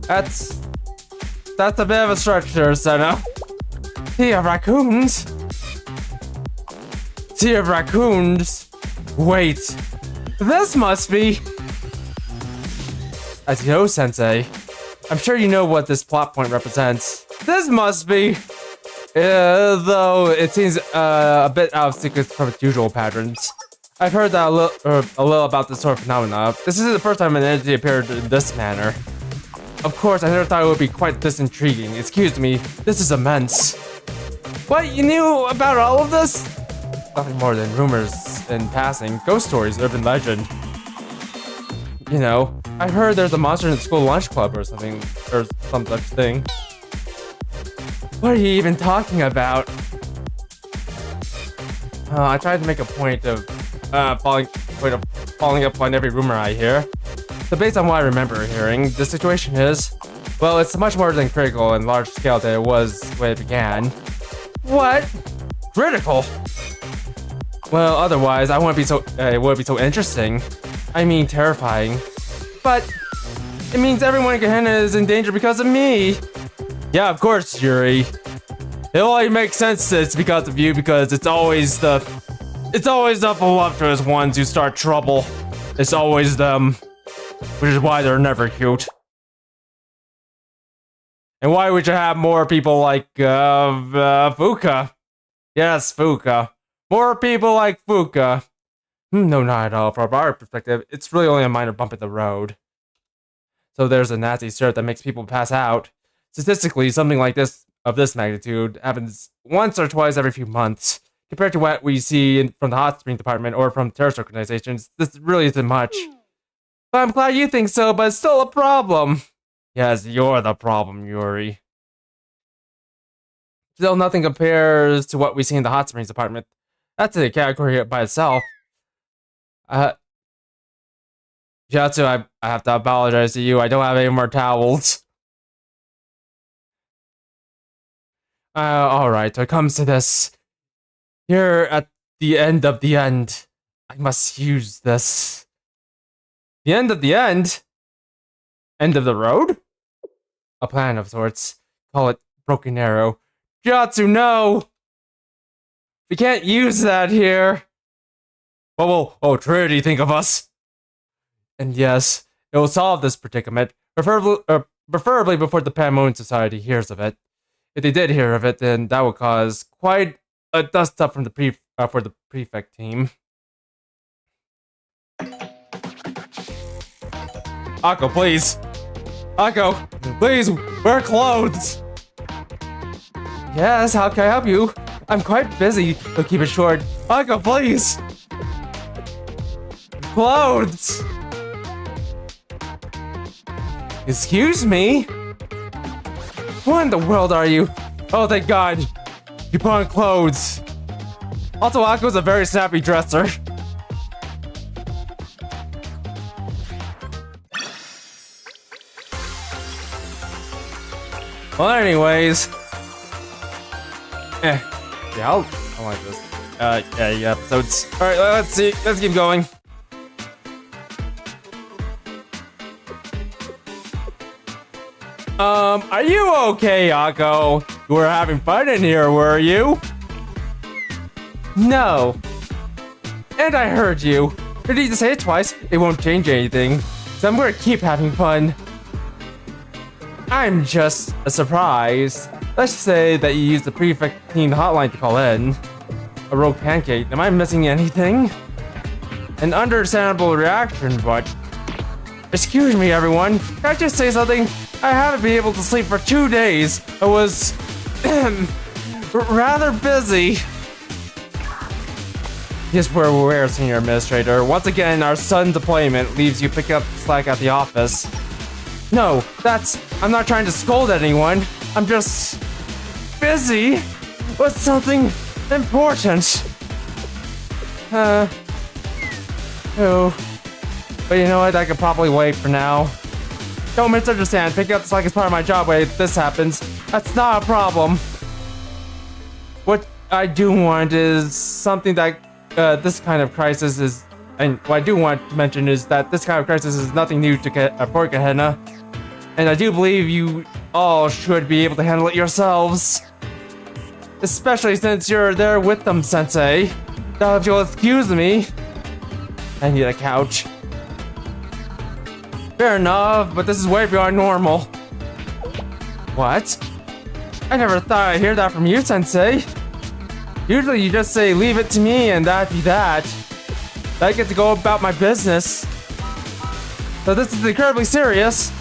That's a bit of a stretch there, Senna. City of raccoons? City of raccoons? Wait, this must be... As you know, Sensei, I'm sure you know what this plot point represents. This must be... though it seems a bit out of sync from its usual patterns. I've heard that a little about this sort of phenomena. This isn't the first time an entity appeared in this manner. Of course, I never thought it would be quite this intriguing. Excuse me, this is immense. What, you knew about all of this? Nothing more than rumors in passing, ghost stories, urban legend. You know, I heard there's a monster in the school lunch club or something, or some such thing. What are you even talking about? I tried to make a point of following up on every rumor I hear. So based on what I remember hearing, the situation is, well, it's much more than critical and large scale than it was when it began. What? Critical? Well, otherwise, it wouldn't be so interesting. I mean, terrifying. But it means everyone in Gehenna is in danger because of me. Yeah, of course, Yuri. It only makes sense that it's because of you, because it's always the voluptuous ones who start trouble. It's always them. Which is why they're never cute. And why we should have more people like, Fuuka. Yes, Fuuka. More people like Fuuka. No, not at all. From our perspective, it's really only a minor bump in the road. So there's a nasty syrup that makes people pass out. Statistically, something like this, of this magnitude, happens once or twice every few months. Compared to what we see from the hot spring department or from terrorist organizations, this really isn't much. But I'm glad you think so, but it's still a problem. Yes, you're the problem, Yuri. Still, nothing compares to what we see in the hot springs department. That's a category by itself. Jatsu, I have to apologize to you. I don't have any more towels. Alright, so it comes to this. Here at the end of the end, I must use this. The end of the end? End of the road? A plan of sorts. Call it Broken Arrow. Jatsu, no! We can't use that here. What will Trinity think of us? And yes, It will solve this predicament, preferably before the Pandemonium Society hears of it. If they did hear of it, then that would cause quite a dust-up from the for the prefect team. Akko, please! Akko, please, wear clothes! Yes, how can I help you? I'm quite busy, so keep it short. Akko, please! Clothes! Excuse me? What in the world are you? Oh, thank God. You put on clothes. Also, Akko's a very snappy dresser. Well, anyways. Yeah, I like this. Yeah, episodes. Alright, let's see. Let's keep going. Are you okay, Akko? You were having fun in here, were you? No. And I heard you. You need to say it twice, it won't change anything. So I'm gonna keep having fun. I'm just surprised. Let's say that you used the prefect team hotline to call in. A rogue pancake. Am I missing anything? An understandable reaction, but... Excuse me, everyone. Can I just say something? I haven't been able to sleep for 2 days. I was... rather busy. Yes, we're aware, Senior Administrator. Once again, our sudden deployment leaves you picking up the slack at the office. No, I'm not trying to scold anyone. I'm just... busy with something important. Oh. But you know what? I could probably wait for now. Don't misunderstand. Picking up the slack is part of my job when this happens. That's not a problem. What I do want is something that this kind of crisis is... And what I do want to mention is that this kind of crisis is nothing new to for Gehenna. And I do believe you all should be able to handle it yourselves. Especially since you're there with them, Sensei. Now if you'll excuse me. I need a couch. Fair enough, but this is way beyond normal. What? I never thought I'd hear that from you, Sensei. Usually you just say, leave it to me and that be that. I get to go about my business. So this is incredibly serious.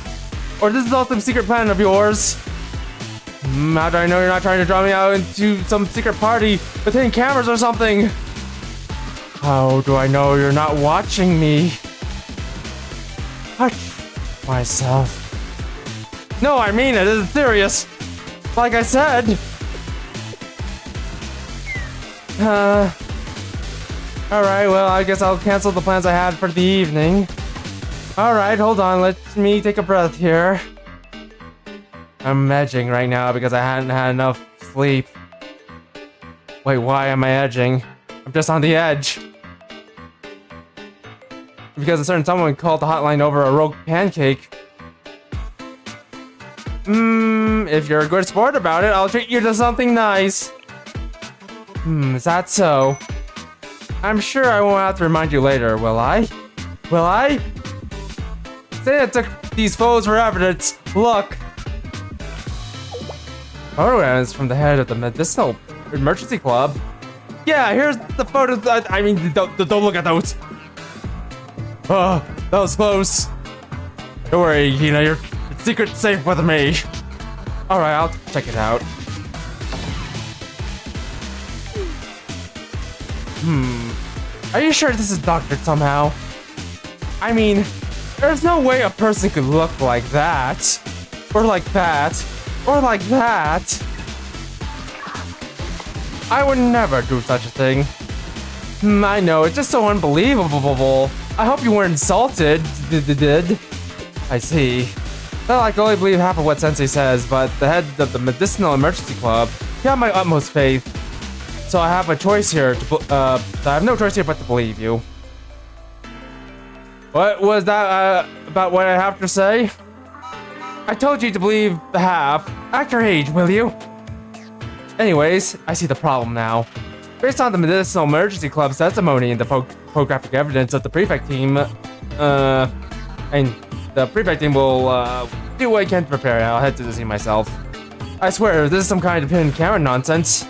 Or this is all some secret plan of yours. How do I know you're not trying to draw me out into some secret party with hidden cameras or something? How do I know you're not watching me? Touch myself. No, I mean it. This is serious. Like I said. Alright, well, I guess I'll cancel the plans I had for the evening. Alright, hold on. Let me take a breath here. I'm edging right now because I hadn't had enough sleep. Wait, why am I edging? I'm just on the edge. Because a certain someone called the hotline over a rogue pancake. If you're a good sport about it, I'll treat you to something nice. Is that so? I'm sure I won't have to remind you later, will I? Will I? Say it took these photos for evidence. Look. Photo evidence from the head of the Medicinal Emergency Club. Yeah, here's the photos. I mean, don't look at those. Oh, that was close. Don't worry, your secret's safe with me. Alright, I'll check it out. Are you sure this is doctored somehow? I mean, there's no way a person could look like that. Or like that. Or like that. I would never do such a thing. I know, it's just so unbelievable. I hope you weren't insulted. Did? I see. Well, I can only believe half of what Sensei says, but the head of the Medicinal Emergency Club, you have my utmost faith. So I have a choice here I have no choice here but to believe you. What was that about what I have to say? I told you to believe the half. Act your age, will you? Anyways, I see the problem now. Based on the Medicinal Emergency Club's testimony and the photographic evidence of the prefect team, And the prefect team will do what I can to prepare. I'll head to the scene myself. I swear, this is some kind of hidden camera nonsense.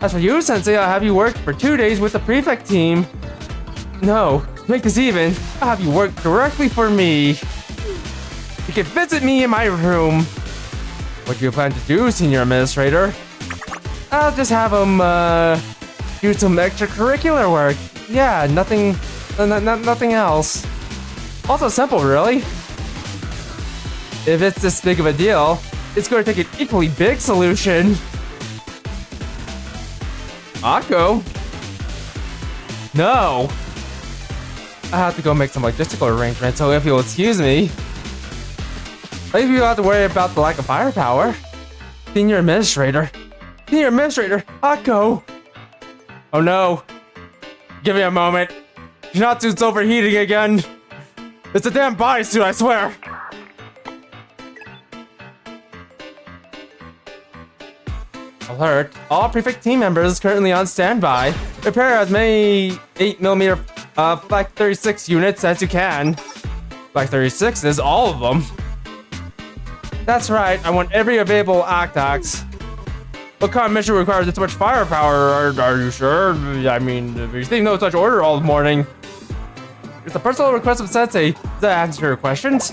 As for you, Sensei, I'll have you work for 2 days with the prefect team. No, to make this even, I'll have you work directly for me. You can visit me in my room. What do you plan to do, Senior Administrator? I'll just have him do some extracurricular work. Yeah, nothing else. Also simple, really. If it's this big of a deal, it's going to take an equally big solution. Akko? No! I have to go make some logistical arrangements, so if you'll excuse me. Maybe you'll have to worry about the lack of firepower. Senior Administrator. Senior Administrator, Akko! Oh no. Give me a moment. Shinatsu's overheating again. It's a damn bodysuit, I swear. Alert. All prefect team members currently on standby. Prepare as many 8mm Flak 36 units as you can. Flak 36 is all of them. That's right, I want every available Octax. What kind of mission requires this much firepower? Are you sure? I mean, we received no such order all morning. It's a personal request of Sensei. Does that answer your questions?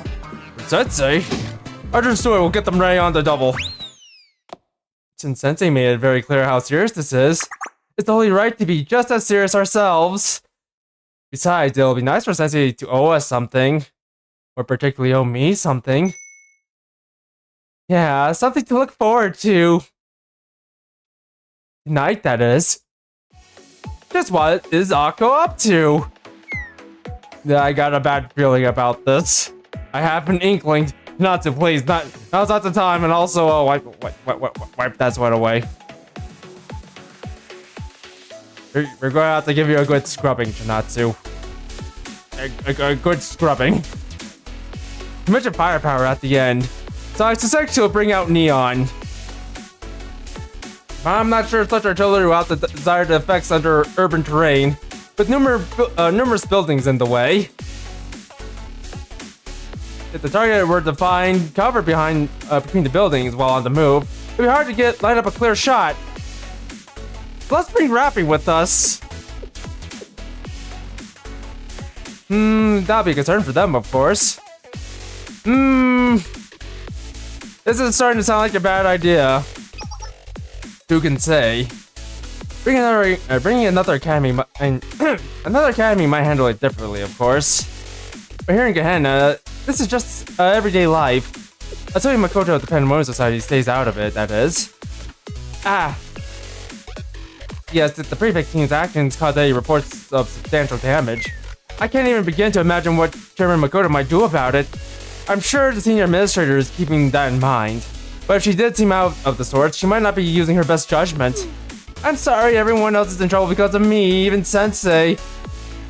Sensei? Understood, we'll get them ready on the double. Since Sensei made it very clear how serious this is, it's only right to be just as serious ourselves. Besides, it'll be nice for Sensei to owe us something. Or particularly owe me something. Yeah, something to look forward to. Tonight, that is. Just what is Akko up to? Yeah, I got a bad feeling about this. I have an inkling. Not to please, now's not the time, and also wipe that sweat away. We're going to have to give you a good scrubbing, Shinatsu. A good scrubbing. You mentioned firepower at the end, so I suspect she'll bring out Neon. I'm not sure such artillery will have the desired effects under urban terrain, with numerous buildings in the way. If the target were to find cover between the buildings while on the move, it'd be hard to line up a clear shot. Let's bring Rappy with us. That'll be a concern for them, of course. This is starting to sound like a bad idea. Who can say? Bringing another academy, another academy might handle it differently, of course. But here in Gehenna, this is just everyday life. Assuming Makoto of the Pandemonium Society stays out of it, that is. Yes, the prefect team's actions caused any reports of substantial damage. I can't even begin to imagine what Chairman Makoto might do about it. I'm sure the senior administrator is keeping that in mind. But if she did seem out of the sorts, she might not be using her best judgment. I'm sorry everyone else is in trouble because of me, even Sensei.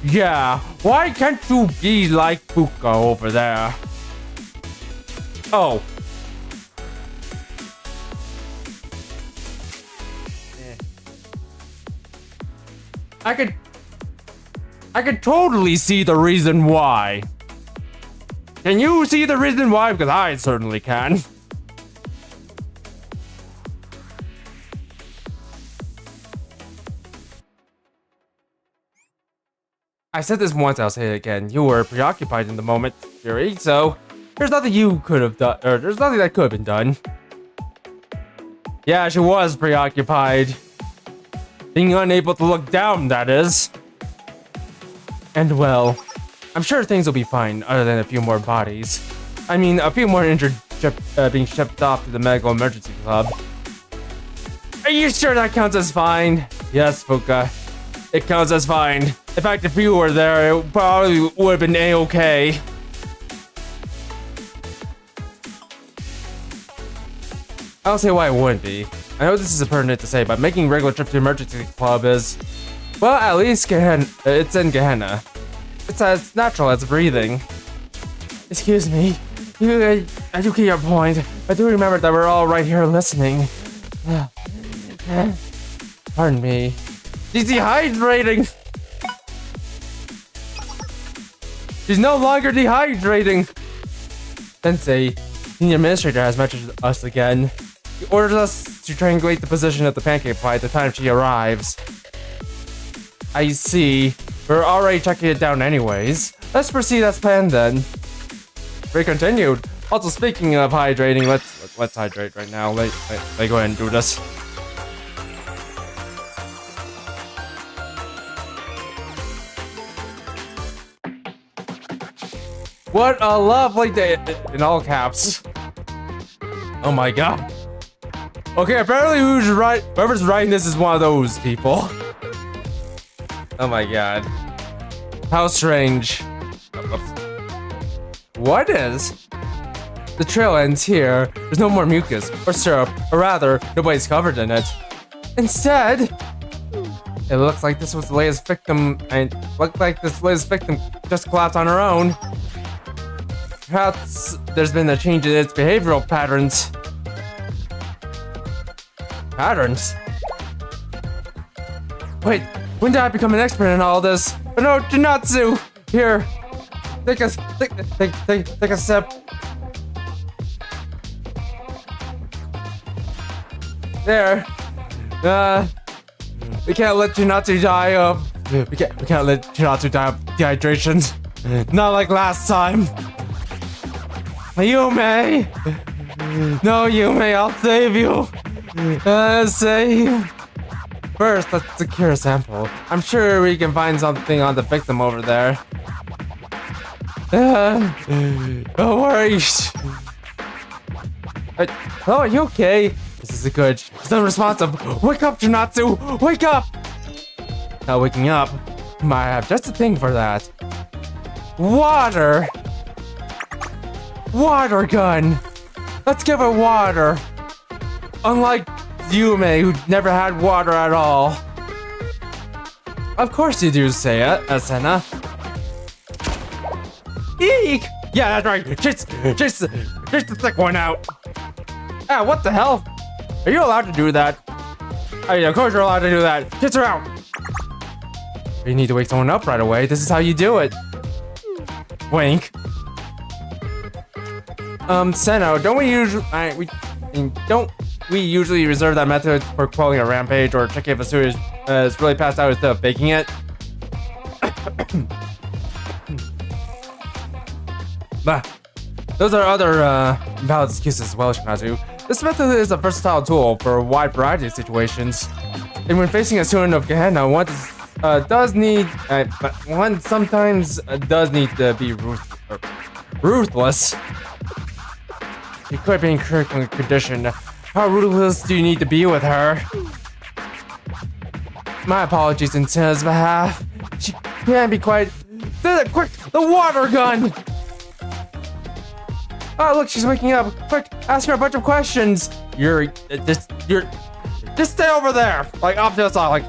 Yeah, why can't you be like Fuuka over there? Oh. I could totally see the reason why. Can you see the reason why? Because I certainly can. I said this once, I'll say it again. You were preoccupied in the moment, Fury, so there's nothing you could have done, or there's nothing that could have been done. Yeah, she was preoccupied. Being unable to look down, that is. And well, I'm sure things will be fine, other than a few more bodies. I mean, a few more injured being shipped off to the medical emergency club. Are you sure that counts as fine? Yes, Fuuka. It counts as fine. In fact, if you were there, it probably would have been A-okay. I don't see why it wouldn't be. I know this is impertinent to say, but making regular trips to the emergency club is, well, at least it's in Gehenna. It's as natural as breathing. Excuse me. I do get your point. I do remember that we're all right here listening. Pardon me. She's dehydrating! She's no longer dehydrating. Sensei, the administrator has messaged us again. He orders us to triangulate the position of the pancake pie at the time she arrives. I see. We're already checking it down anyways. Let's proceed as planned then. We continued. Also, speaking of hydrating, let's hydrate right now. Let go ahead and do this. What a lovely day! In all caps. Oh my god. Okay, apparently whoever's writing this is one of those people. Oh my god. How strange. What is? The trail ends here. There's no more mucus or syrup, or rather, nobody's covered in it. Instead, it looks like this was the latest victim, and looked like this latest victim just collapsed on her own. Perhaps there's been a change in its behavioral patterns. Patterns? Wait, when did I become an expert in all this? But no, Jinatsu! Here, take a sip. There. We can't let Jinatsu die of. We can't let Jinatsu die of dehydration. Not like last time. Yume! No, Yume, I'll save you! Save! First, let's secure a sample. I'm sure we can find something on the victim over there. Don't worry. Oh, are you okay? This isn't good. It's unresponsive. Wake up, Jinatsu! Wake up! Not waking up. I have just a thing for that. Water! Water gun! Let's give her water! Unlike Yume, who never had water at all. Of course you do, Asena. Eek! Yeah, that's right. Chase the thick one out. Ah, what the hell? Are you allowed to do that? Oh yeah, of course you're allowed to do that. Chase her out! You need to wake someone up right away. This is how you do it. Wink. Seno, don't we usually reserve that method for quelling a rampage or checking if a student is really passed out instead of faking it? Bah. Those are other valid excuses as well, Shinazu. This method is a versatile tool for a wide variety of situations. And when facing a student of Gehenna, one sometimes does need to be ruthless. You could be in curriculum condition. How ruthless do you need to be with her? My apologies in Tina's behalf. She can't be quite. Quick, the water gun! Oh look, she's waking up. Quick, ask her a bunch of questions. Just stay over there, like off to the side,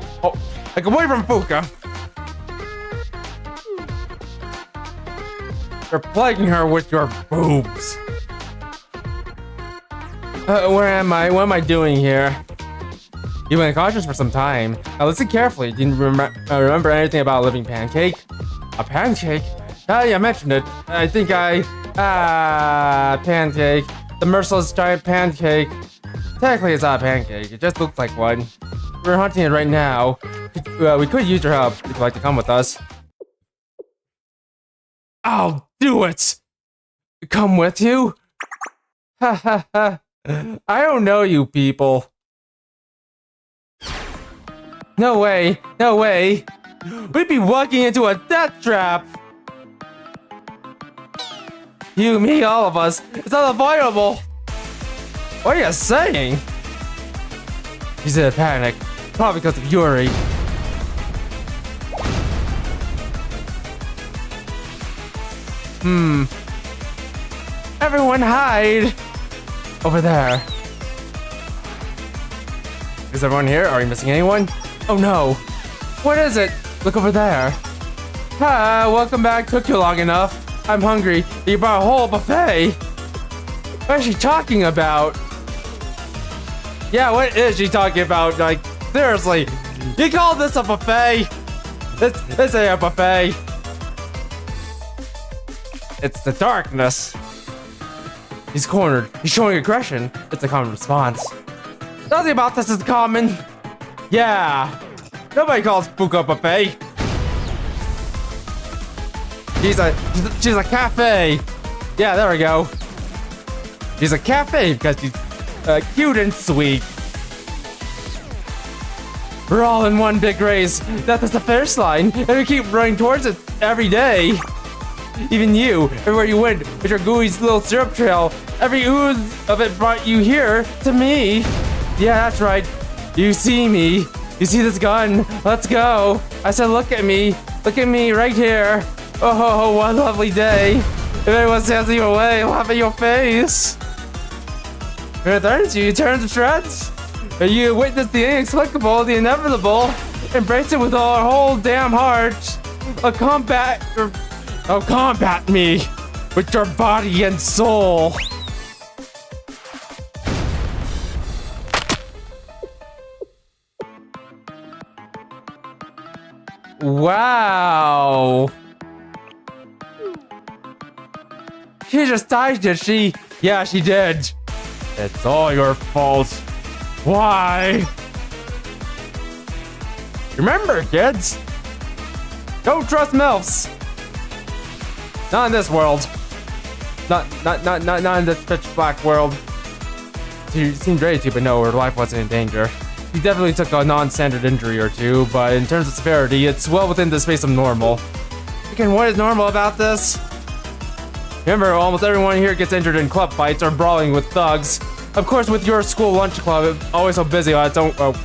like away from Fuuka. You're plaguing her with your boobs. Where am I? What am I doing here? You've been cautious for some time. Now listen carefully. Do you remember anything about a living pancake? A pancake? Yeah, I mentioned it. I think pancake. The merciless giant pancake. Technically, it's not a pancake. It just looks like one. We're hunting it right now. We could use your help if you'd like to come with us. I'll do it! Come with you? Ha ha ha. I don't know you people. No way, no way. We'd be walking into a death trap. You, me, all of us. It's unavoidable. What are you saying? He's in a panic. Probably because of Yuri. Everyone hide! Over there. Is everyone here? Are you missing anyone? Oh no! What is it? Look over there. Hi, welcome back. Took you long enough. I'm hungry. You brought a whole buffet. What is she talking about? Yeah, what is she talking about? Like, seriously, you call this a buffet? This ain't a buffet. It's the darkness. He's cornered. He's showing aggression. It's a common response. Nothing about this is common. Yeah. Nobody calls Fuuka a buffet. She's a cafe. Yeah, there we go. She's a cafe because she's cute and sweet. We're all in one big race. That is the finish line, and we keep running towards it every day. Even you, everywhere you went with your gooey little syrup trail, every ooze of it brought you here to me. Yeah, that's right. You see me. You see this gun. Let's go. I said, look at me. Look at me right here. Oh, what a lovely day. If anyone stands you away, laugh at your face. If it turns you, turn to shreds. You witness the inexplicable, the inevitable. Embrace it with all our whole damn heart. Combat me with your body and soul. Wow. She just died, did she? Yeah, she did. It's all your fault. Why? Remember, kids. Don't trust MILFs. Not in this world. Not in this pitch black world. She seemed ready to, but no, her life wasn't in danger. She definitely took a non-standard injury or two, but in terms of severity, it's well within the space of normal. Again, what is normal about this? Remember, almost everyone here gets injured in club fights or brawling with thugs. Of course, with your school lunch club, it's always so busy with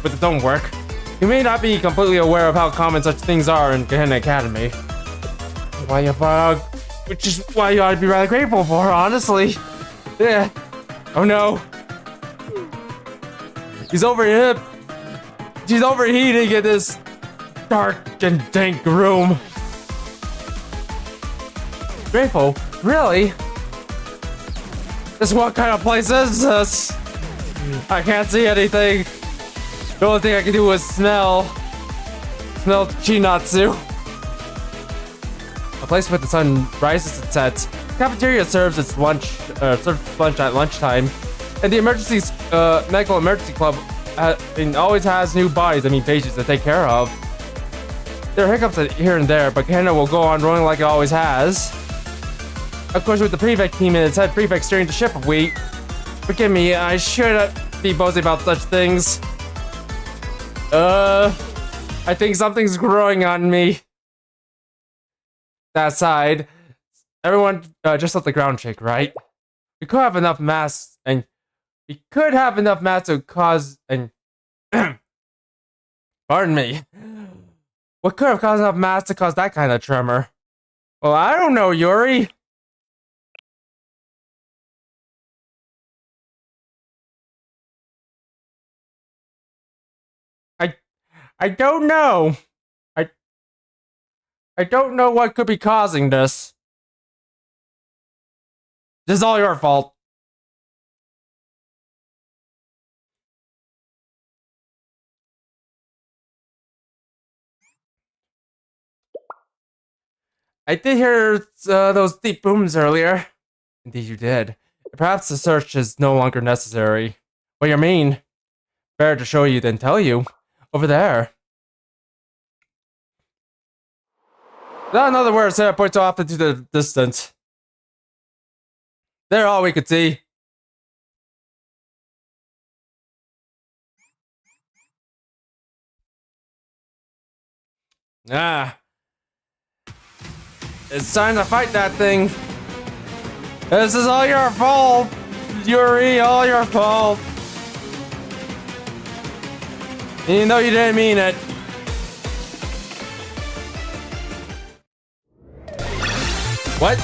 its own work. You may not be completely aware of how common such things are in Gehenna Academy. Which is why you ought to be rather grateful for her, honestly. Yeah. Oh no. She's overheating in this dark and dank room. Grateful? Really? What kind of place is this? I can't see anything. The only thing I can do is smell Chinatsu. A place where the sun rises and sets. The cafeteria serves lunch at lunchtime, and the medical emergency club always has new bodies. Patients to take care of. There are hiccups here and there, but Gehenna will go on rolling like it always has. Of course, with the prefect team and its head prefect steering the ship, forgive me, I should be boasting about such things. I think something's growing on me. That side. Everyone, just let the ground shake, right? We could have enough mass to cause an... Pardon me. What could have caused enough mass to cause that kind of tremor? Well, I don't know, Yuri. I don't know. I don't know what could be causing this. This is all your fault. I did hear those deep booms earlier. Indeed you did. Perhaps the search is no longer necessary. What do you mean? Better to show you than tell you. Over there. Not another word Sarah points off into the distance. They're all we could see. It's time to fight that thing. This is all your fault, Yuri, all your fault. Even though you didn't mean it. What?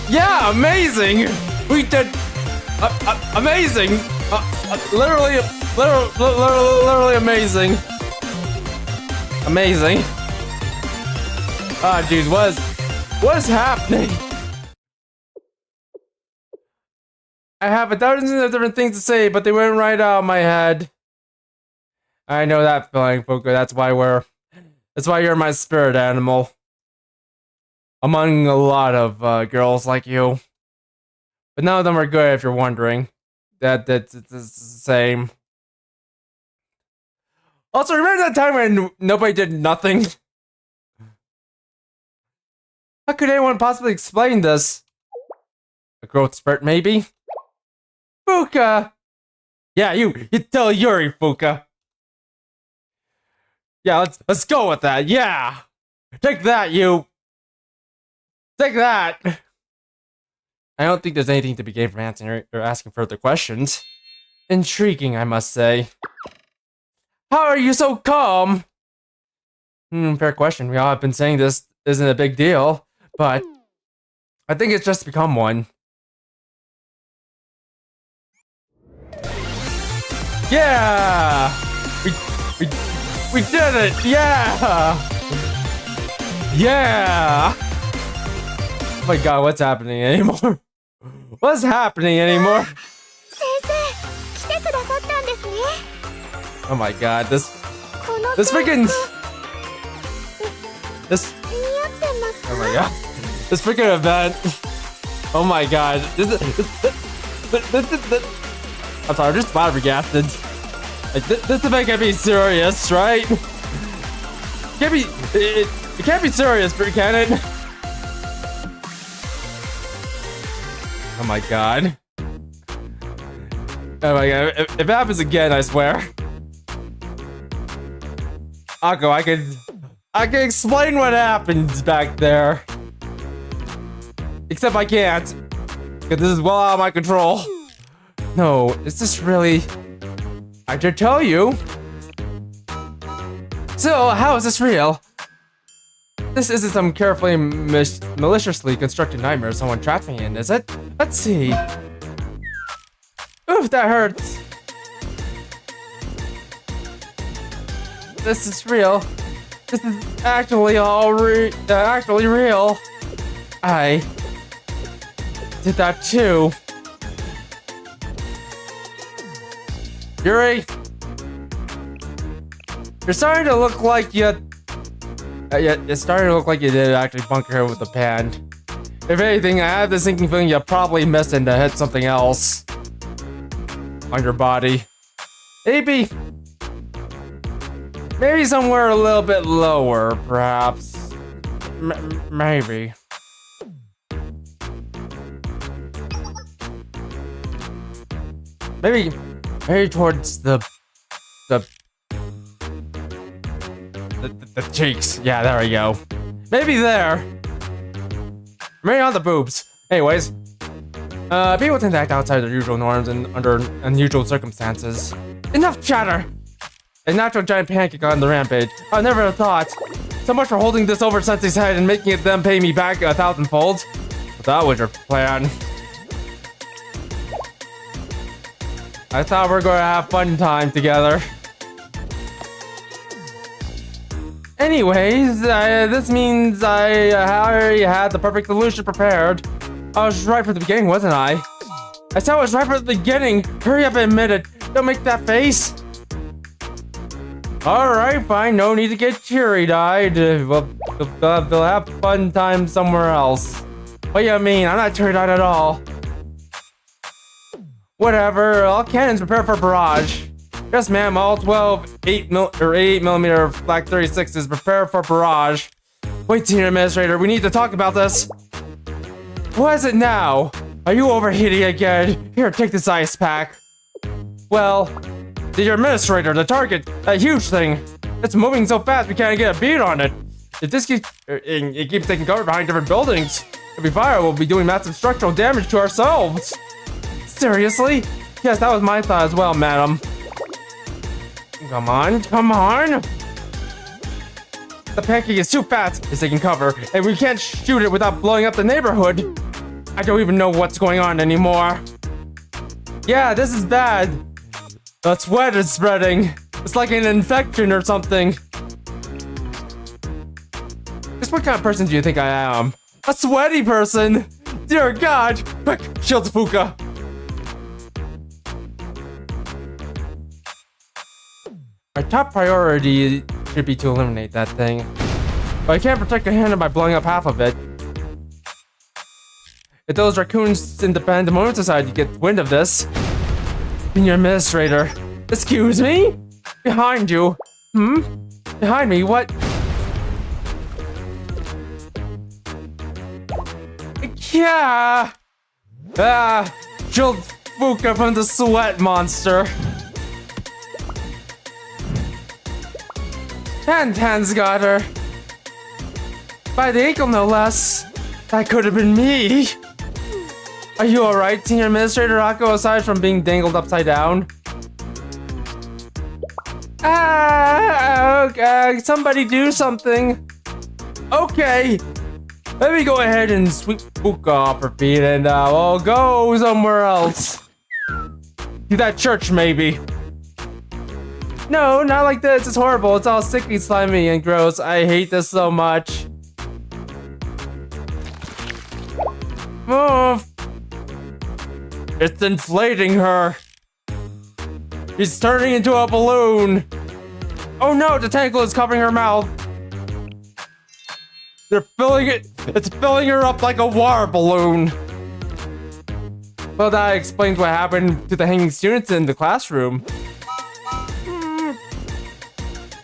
Yeah, amazing! We did... amazing! Literally amazing. Amazing. Ah, jeez, what is happening? I have a dozen of different things to say, but they went right out of my head. I know that feeling, Fuuka. That's why we're That's why you're my spirit animal. Among a lot of girls like you. But none of them are good if you're wondering. That's the same. Also, remember that time when nobody did nothing? How could anyone possibly explain this? A growth spurt, maybe? Fuuka! Yeah, you tell Yuri, Fuuka. Yeah, let's go with that, yeah! Take that, you! Take that! I don't think there's anything to be gained from answering or asking further questions. Intriguing, I must say. How are you so calm? Fair question. We all have been saying this isn't a big deal, but I think it's just become one. Yeah! We did it! Yeah! Yeah! Oh my god, what's happening anymore? What's happening anymore? Oh my god, this freaking... Oh my god. This freaking event. Oh my god. I'm sorry, I'm just flabbergasted. Like, this event can't be serious, right? It can't be serious, can it? Oh my god. Oh my god, if it happens again, I swear. Akko, I can explain what happened back there. Except I can't. Because this is well out of my control. No, is this really... I did tell you. So, how is this real? This isn't some carefully maliciously constructed nightmare someone trapped me in, is it? Let's see. Oof, that hurts. This is real. This is actually actually real. I did that too. Yuri, you're starting to look like you. It's starting to look like you did actually bunker here with the pan. If anything, I have the sinking feeling you probably missed and to hit something else on your body. Maybe somewhere a little bit lower, perhaps. Maybe. Maybe towards the cheeks. Yeah, there we go. Maybe there. Maybe on the boobs. Anyways, people tend to act outside their usual norms and under unusual circumstances. Enough chatter! A natural giant pancake on the rampage. I never have thought. So much for holding this over Sensei's head and making it them pay me back 1,000-fold. But that was your plan. I thought we were going to have fun time together. Anyways, this means I already had the perfect solution prepared. I was right from the beginning, wasn't I? I said I was right from the beginning. Hurry up and admit it. Don't make that face. Alright, fine. No need to get teary-eyed. We'll have fun time somewhere else. What do you mean? I'm not teary-eyed at all. Whatever. All cannons prepare for barrage. Yes, ma'am. All 12 8mm Flak 36s prepare for barrage. Wait, Senior Administrator. We need to talk about this. What is it now? Are you overheating again? Here, take this ice pack. Well, the Administrator, the target, that huge thing. It's moving so fast we can't get a beat on it. If this keeps taking cover behind different buildings, if we fire, we'll be doing massive structural damage to ourselves. Seriously? Yes, that was my thought as well, madam. Come on, come on! The pancake is too fast, it's taking cover, and we can't shoot it without blowing up the neighborhood. I don't even know what's going on anymore. Yeah, this is bad. The sweat is spreading. It's like an infection or something. Just what kind of person do you think I am? A sweaty person! Dear God! Quick, shield Fuuka! Our top priority should be to eliminate that thing. But I can't protect the hand by blowing up half of it. If those raccoons in the Pandemonium Society get wind of this, Senior Administrator, excuse me? Behind you. Behind me, what? Yeah! Shield Fuuka from the sweat monster. And Tan's got her. By the ankle, no less. That could have been me. Are you alright, Senior Administrator Rocco, aside from being dangled upside down? Okay, somebody do something. Okay. Let me go ahead and sweep Fuuka off her feet and we'll go somewhere else. To that church, maybe. No, not like this. It's horrible. It's all sickly, slimy, and gross. I hate this so much. Move. It's inflating her. She's turning into a balloon. Oh no, the tentacle is covering her mouth. They're filling it. It's filling her up like a water balloon. Well, that explains what happened to the hanging students in the classroom.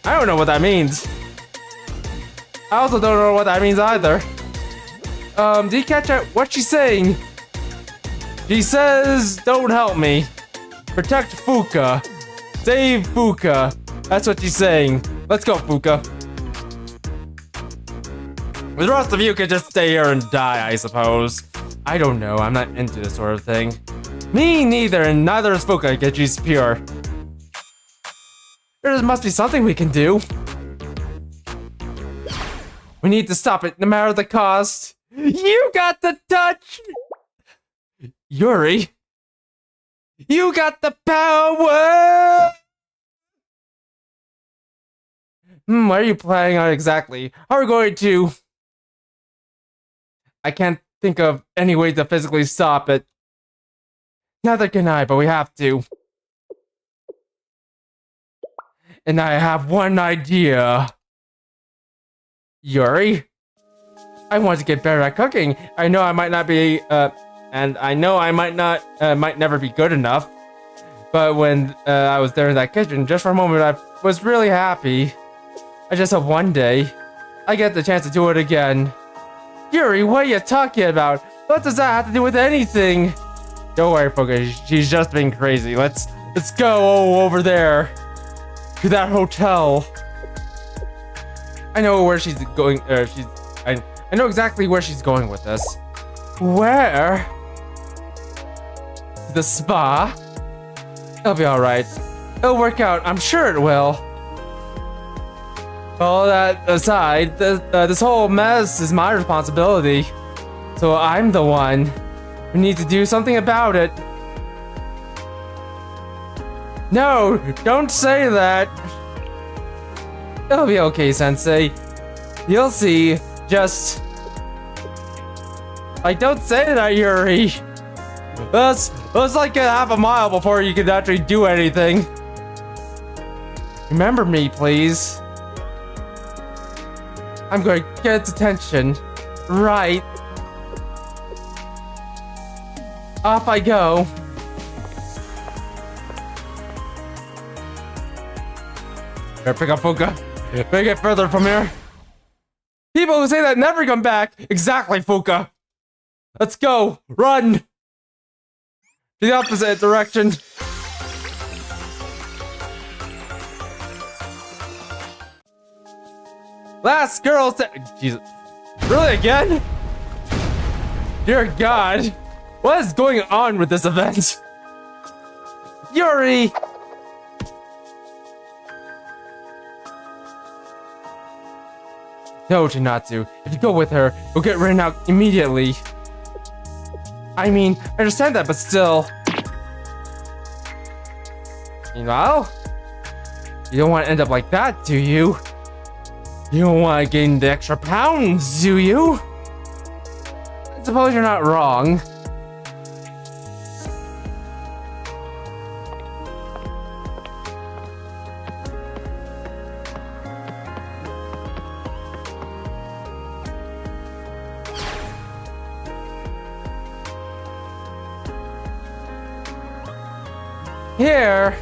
I don't know what that means. I also don't know what that means either. Did you catch what she's saying? She says, don't help me. Protect Fuuka. Save Fuuka. That's what she's saying. Let's go, Fuuka. The rest of you can just stay here and die, I suppose. I don't know. I'm not into this sort of thing. Me neither, and neither is Fuuka, yet she's pure. There must be something we can do. We need to stop it, no matter the cost. You got the touch! Yuri! You got the power! What are you planning on exactly? How are we going to... I can't think of any way to physically stop it. Neither can I, but we have to. And I have one idea. Yuri? I want to get better at cooking. I know I might not be, and I know I might never be good enough. But when I was there in that kitchen, just for a moment, I was really happy. I just hope one day I get the chance to do it again. Yuri, what are you talking about? What does that have to do with anything? Don't worry, Fuuka. She's just being crazy. Let's go over there to that hotel. I know where she's going. I know exactly where she's going with this. Where? The spa? It'll be alright. It'll work out. I'm sure it will. All that aside, this whole mess is my responsibility. So I'm the one who needs to do something about it. No, don't say that. It'll be okay, Sensei. You'll see. Just... like, don't say that, Yuri. That's like a half a mile before you can actually do anything. Remember me, please. I'm going to get its attention. Right. Off I go. Better pick up Fuuka. Better get further from here. People who say that never come back. Exactly, Fuuka. Let's go. Run. To the opposite direction. Last girl Jesus. Really again? Dear God. What is going on with this event? Yuri! No, Chinatsu. If you go with her, you'll get written out immediately. I mean, I understand that, but still. Meanwhile, you don't want to end up like that, do you? You don't want to gain the extra pounds, do you? I suppose you're not wrong. here.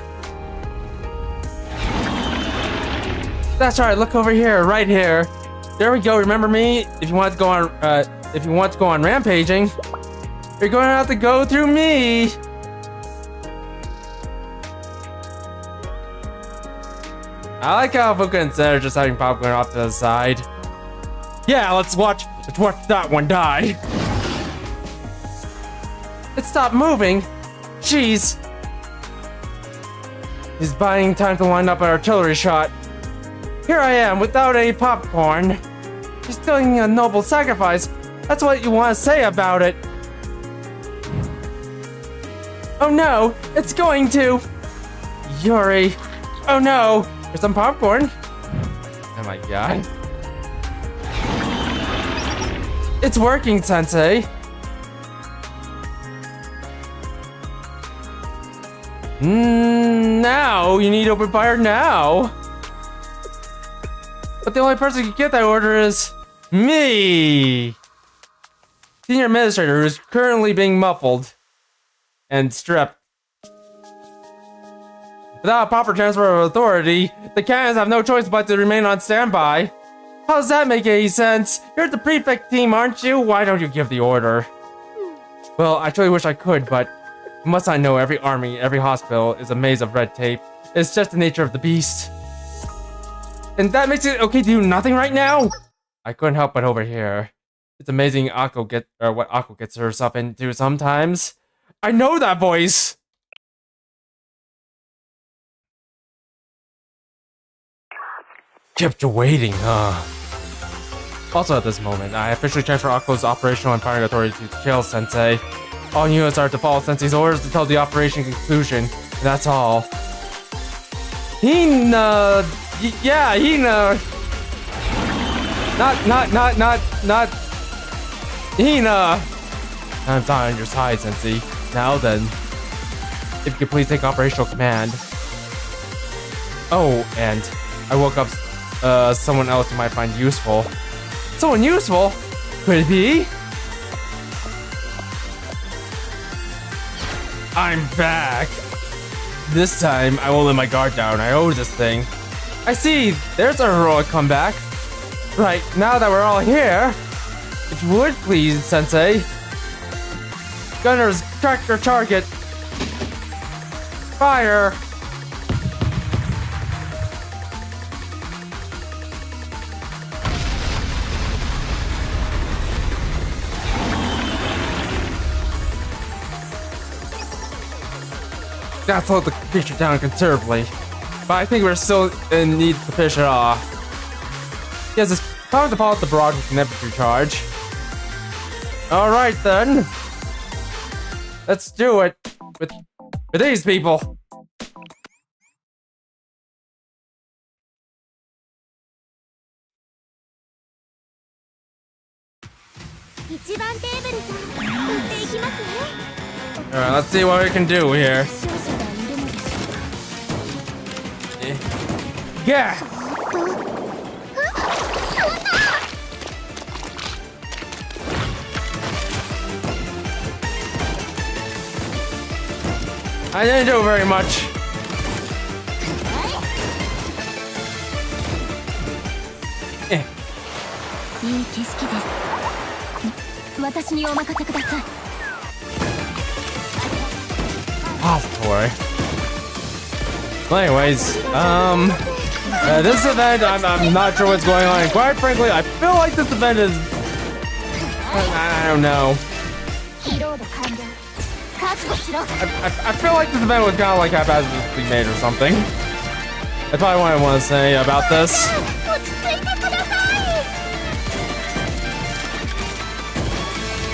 That's right, look over here, right here. There we go, remember me? If you want to go on rampaging, you're going to have to go through me. I like how Fuuka and Zen are just having popcorn off to the side. Yeah, let's watch that one die. It stopped moving. Jeez. He's buying time to line up an artillery shot. Here I am, without any popcorn. He's doing a noble sacrifice. That's what you want to say about it. Oh no, it's going to. Yuri. Oh no, here's some popcorn. Oh my god. It's working, Sensei. Now you need open fire now. But the only person who can get that order is me. Senior Administrator, who is currently being muffled and stripped. Without a proper transfer of authority, the cannons have no choice but to remain on standby. How does that make any sense? You're the prefect team, aren't you? Why don't you give the order? Well, I truly wish I could, but must I know every army, every hospital is a maze of red tape. It's just the nature of the beast. And that makes it okay to do nothing right now? I couldn't help but overhear. It's amazing what Akko gets herself into sometimes. I know that voice! Kept you waiting, huh? Also at this moment, I officially transfer Akko's operational and firing authority to Kill Sensei. All units are to follow Sensei's orders until the operation conclusion. And that's all. Hina... Yeah, Hina... Not... Hina! I'm on your side, Sensei. Now then, if you could please take operational command. Oh, and I woke up someone else you might find useful. Someone useful? Could it be? I'm back! This time, I won't let my guard down. I owe this thing. I see! There's a heroic comeback. Right, now that we're all here, if you would please, Sensei. Gunners, track your target. Fire! That slowed the creature down considerably, but I think we're still in need to finish it off. Yes, it's time to follow the barrage with an infantry charge. Alright then. Let's do it with these people. Alright, let's see what we can do here. Yeah! I didn't do very much. Oh boy. Well, anyways, this event, I'm not sure what's going on. And quite frankly, I feel like this event is... I don't know. I feel like this event was kind of like haphazardly made or something. That's probably what I want to say about this.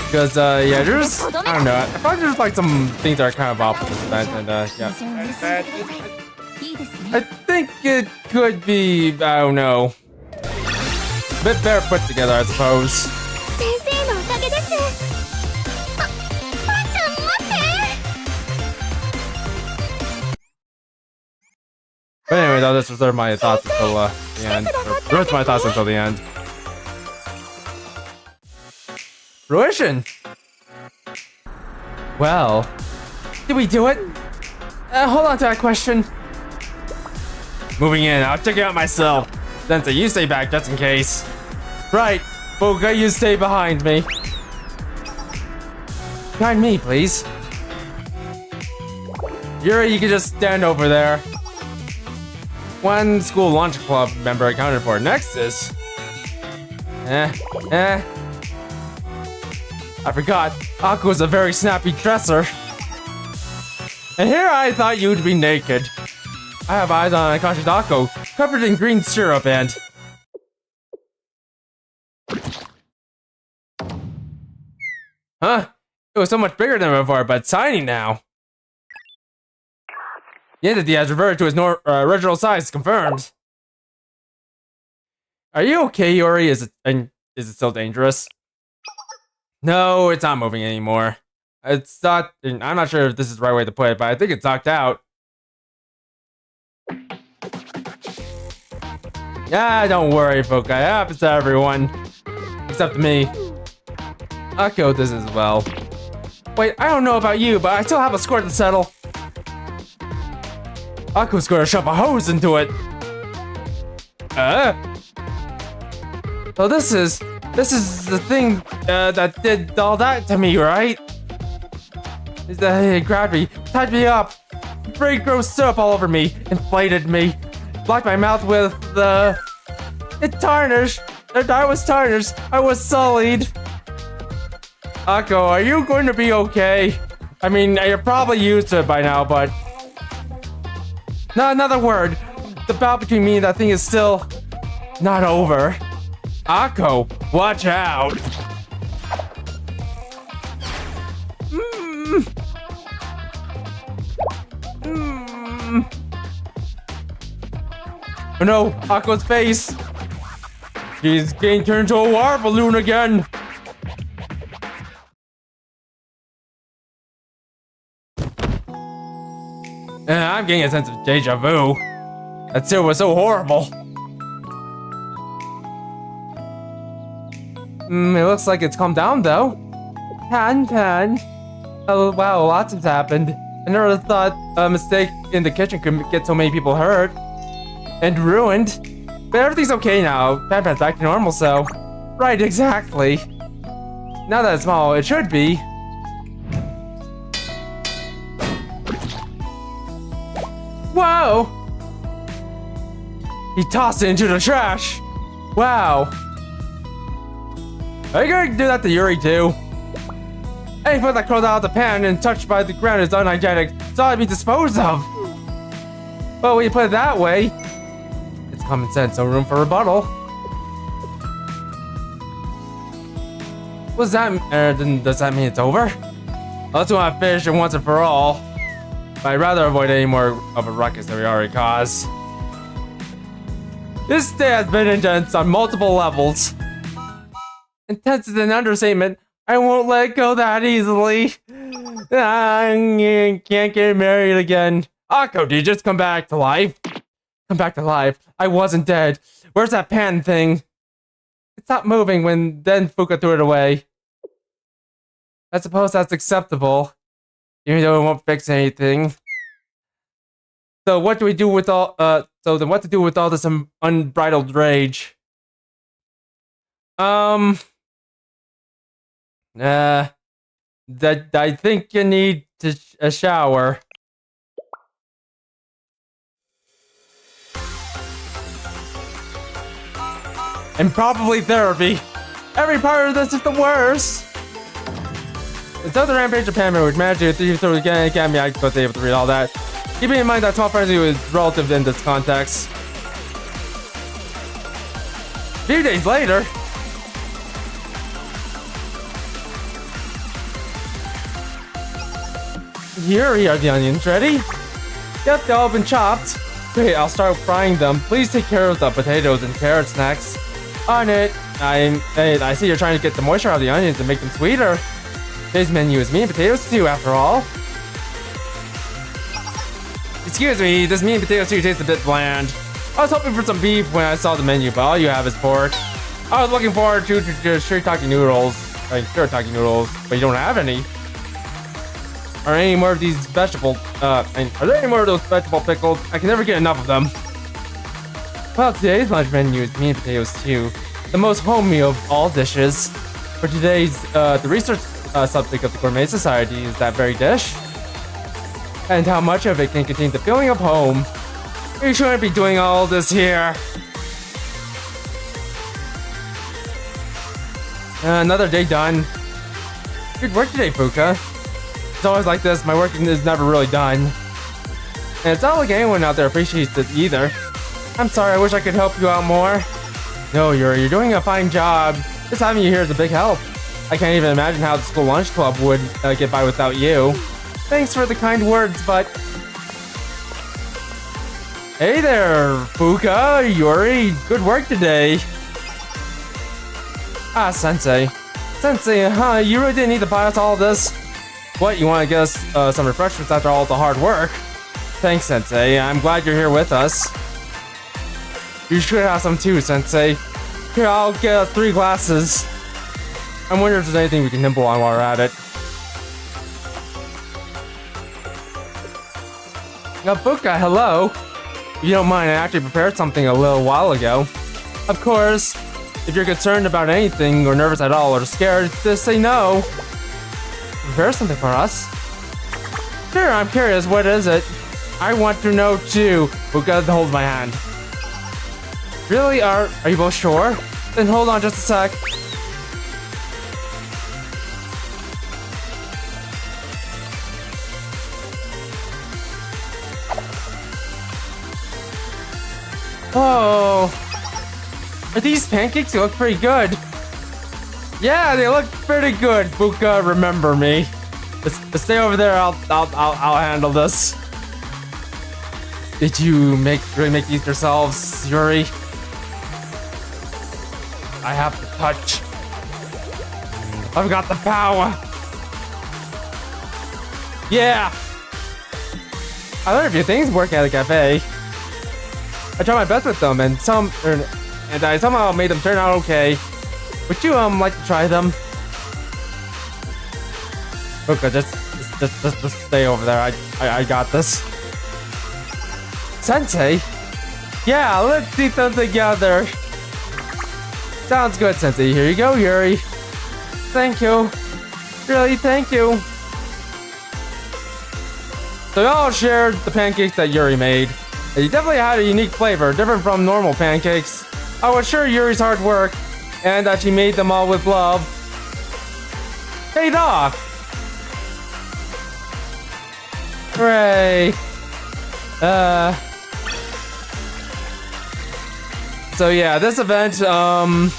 Because, yeah, there's... I don't know. I thought there's like some things that are kind of off with this event, and, yeah. I think it could be, I don't know, a bit better put together, I suppose. But anyways, I'll just reserve my thoughts until the end. The rest of my thoughts until the end. Fruition! Well, did we do it? Hold on to that question. Moving in, I'll check it out myself. Sensei, you stay back just in case. Right, Fuuka, you stay behind me. Behind me, please. Yuri, you can just stand over there. One school lunch club member accounted for. Next is... I forgot. Aqua's a very snappy dresser. And here I thought you'd be naked. I have eyes on Akashi Dako, covered in green syrup and... Huh? It was so much bigger than before, but tiny now. The entity has reverted to its original size, confirmed. Are you okay, Yuri? Is it still dangerous? No, it's not moving anymore. It's not... I'm not sure if this is the right way to put it, but I think it's knocked out. Yeah, don't worry, Fuuka. It happens to everyone. Except me. I'll go with this as well. Wait, I don't know about you, but I still have a score to settle. Aqua's gonna shove a hose into it. So this is the thing that did all that to me, right? It grabbed me, tied me up, sprayed gross syrup all over me, inflated me, blocked my mouth with the... It tarnished. I was tarnished. I was sullied. Akko, are you going to be okay? I mean, you're probably used to it by now, but... Not another word. The bout between me and that thing is still... not over. Akko, watch out. Oh no, Akko's face. She's getting turned into a water balloon again. I'm getting a sense of deja vu. That syrup was so horrible. It looks like it's calmed down though. Pan. Oh wow, lots has happened. I never thought a mistake in the kitchen could get so many people hurt. And ruined. But everything's okay now. Pan's back to normal, so... Right, exactly. Now that it's small, it should be. Whoa! He tossed it into the trash! Wow. Are you gonna do that to Yuri too? Any food that crawls out of the pan and touched by the ground is unhygienic, so ought to be disposed of. Well, when you put it that way, it's common sense, no room for rebuttal. What does that mean? Then does that mean it's over? Let's want to finish it once and for all. But I'd rather avoid any more of a ruckus than we already caused. This day has been intense on multiple levels. Intense is an understatement. I won't let go that easily. I can't get married again. Akko, did you just come back to life? Come back to life. I wasn't dead. Where's that pan thing? It stopped moving when then Fuuka threw it away. I suppose that's acceptable. Even though it won't fix anything. So what do we do with all so then what to do with all this unbridled rage? That I think you need a shower. And probably therapy. Every part of this is the worst. It's not the Rampage Japan which managed to through the Academy. I was able to read all that. Keeping in mind that small frenzy was relative in this context. A few days later. Here are the onions. Ready? Yep, they've all been chopped. Great, I'll start frying them. Please take care of the potatoes and carrots next. On it. I see you're trying to get the moisture out of the onions and make them sweeter. Today's menu is meat and potato stew, after all. Excuse me, this meat and potato stew tastes a bit bland. I was hoping for some beef when I saw the menu, but all you have is pork. I was looking forward to shirataki noodles. Shirataki noodles, but you don't have any. are any more of these vegetable, and are there any more of those vegetable pickles? I can never get enough of them. Well, today's lunch menu is meat and potatoes stew, the most homey of all dishes. For today's, the research subject of the Gourmet Society is that very dish. And how much of it can contain the feeling of home. You shouldn't be doing all this here. Another day done. Good work today, Fuuka. It's always like this, my work is never really done. And it's not like anyone out there appreciates it either. I'm sorry, I wish I could help you out more. No, you're doing a fine job. Just having you here is a big help. I can't even imagine how the school lunch club would get by without you. Thanks for the kind words, but... Hey there, Fuuka, Yuri, good work today. Ah, Sensei. Sensei, huh, you really didn't need to buy us all this? What, you want to get us some refreshments after all the hard work? Thanks, Sensei, I'm glad you're here with us. You should have some too, Sensei. Here, I'll get us 3 glasses. I'm wondering if there's anything we can nibble on while we're at it. Now, Fuuka, hello. If you don't mind, I actually prepared something a little while ago. Of course, if you're concerned about anything, or nervous at all, or scared, just say no. Prepare something for us? Sure, I'm curious, what is it? I want to know too. Fuuka, hold my hand. Really? Are you both sure? Then hold on just a sec. Oh, are these pancakes? They look pretty good. Yeah, they look pretty good. Fuuka, remember me. Just stay over there. I'll handle this. Did you really make these yourselves, Yuri? I have the touch. I've got the power. Yeah. I learned a few things working at a cafe. I tried my best with them, and I somehow made them turn out okay. Would you like to try them? Okay, just stay over there. I got this. Sensei? Yeah, let's eat them together. Sounds good, Sensei. Here you go, Yuri. Thank you. Really, thank you. So y'all shared the pancakes that Yuri made. He definitely had a unique flavor, different from normal pancakes. I was sure Yuri's hard work, and that she made them all with love, paid off. Hooray. So yeah, this event, I'm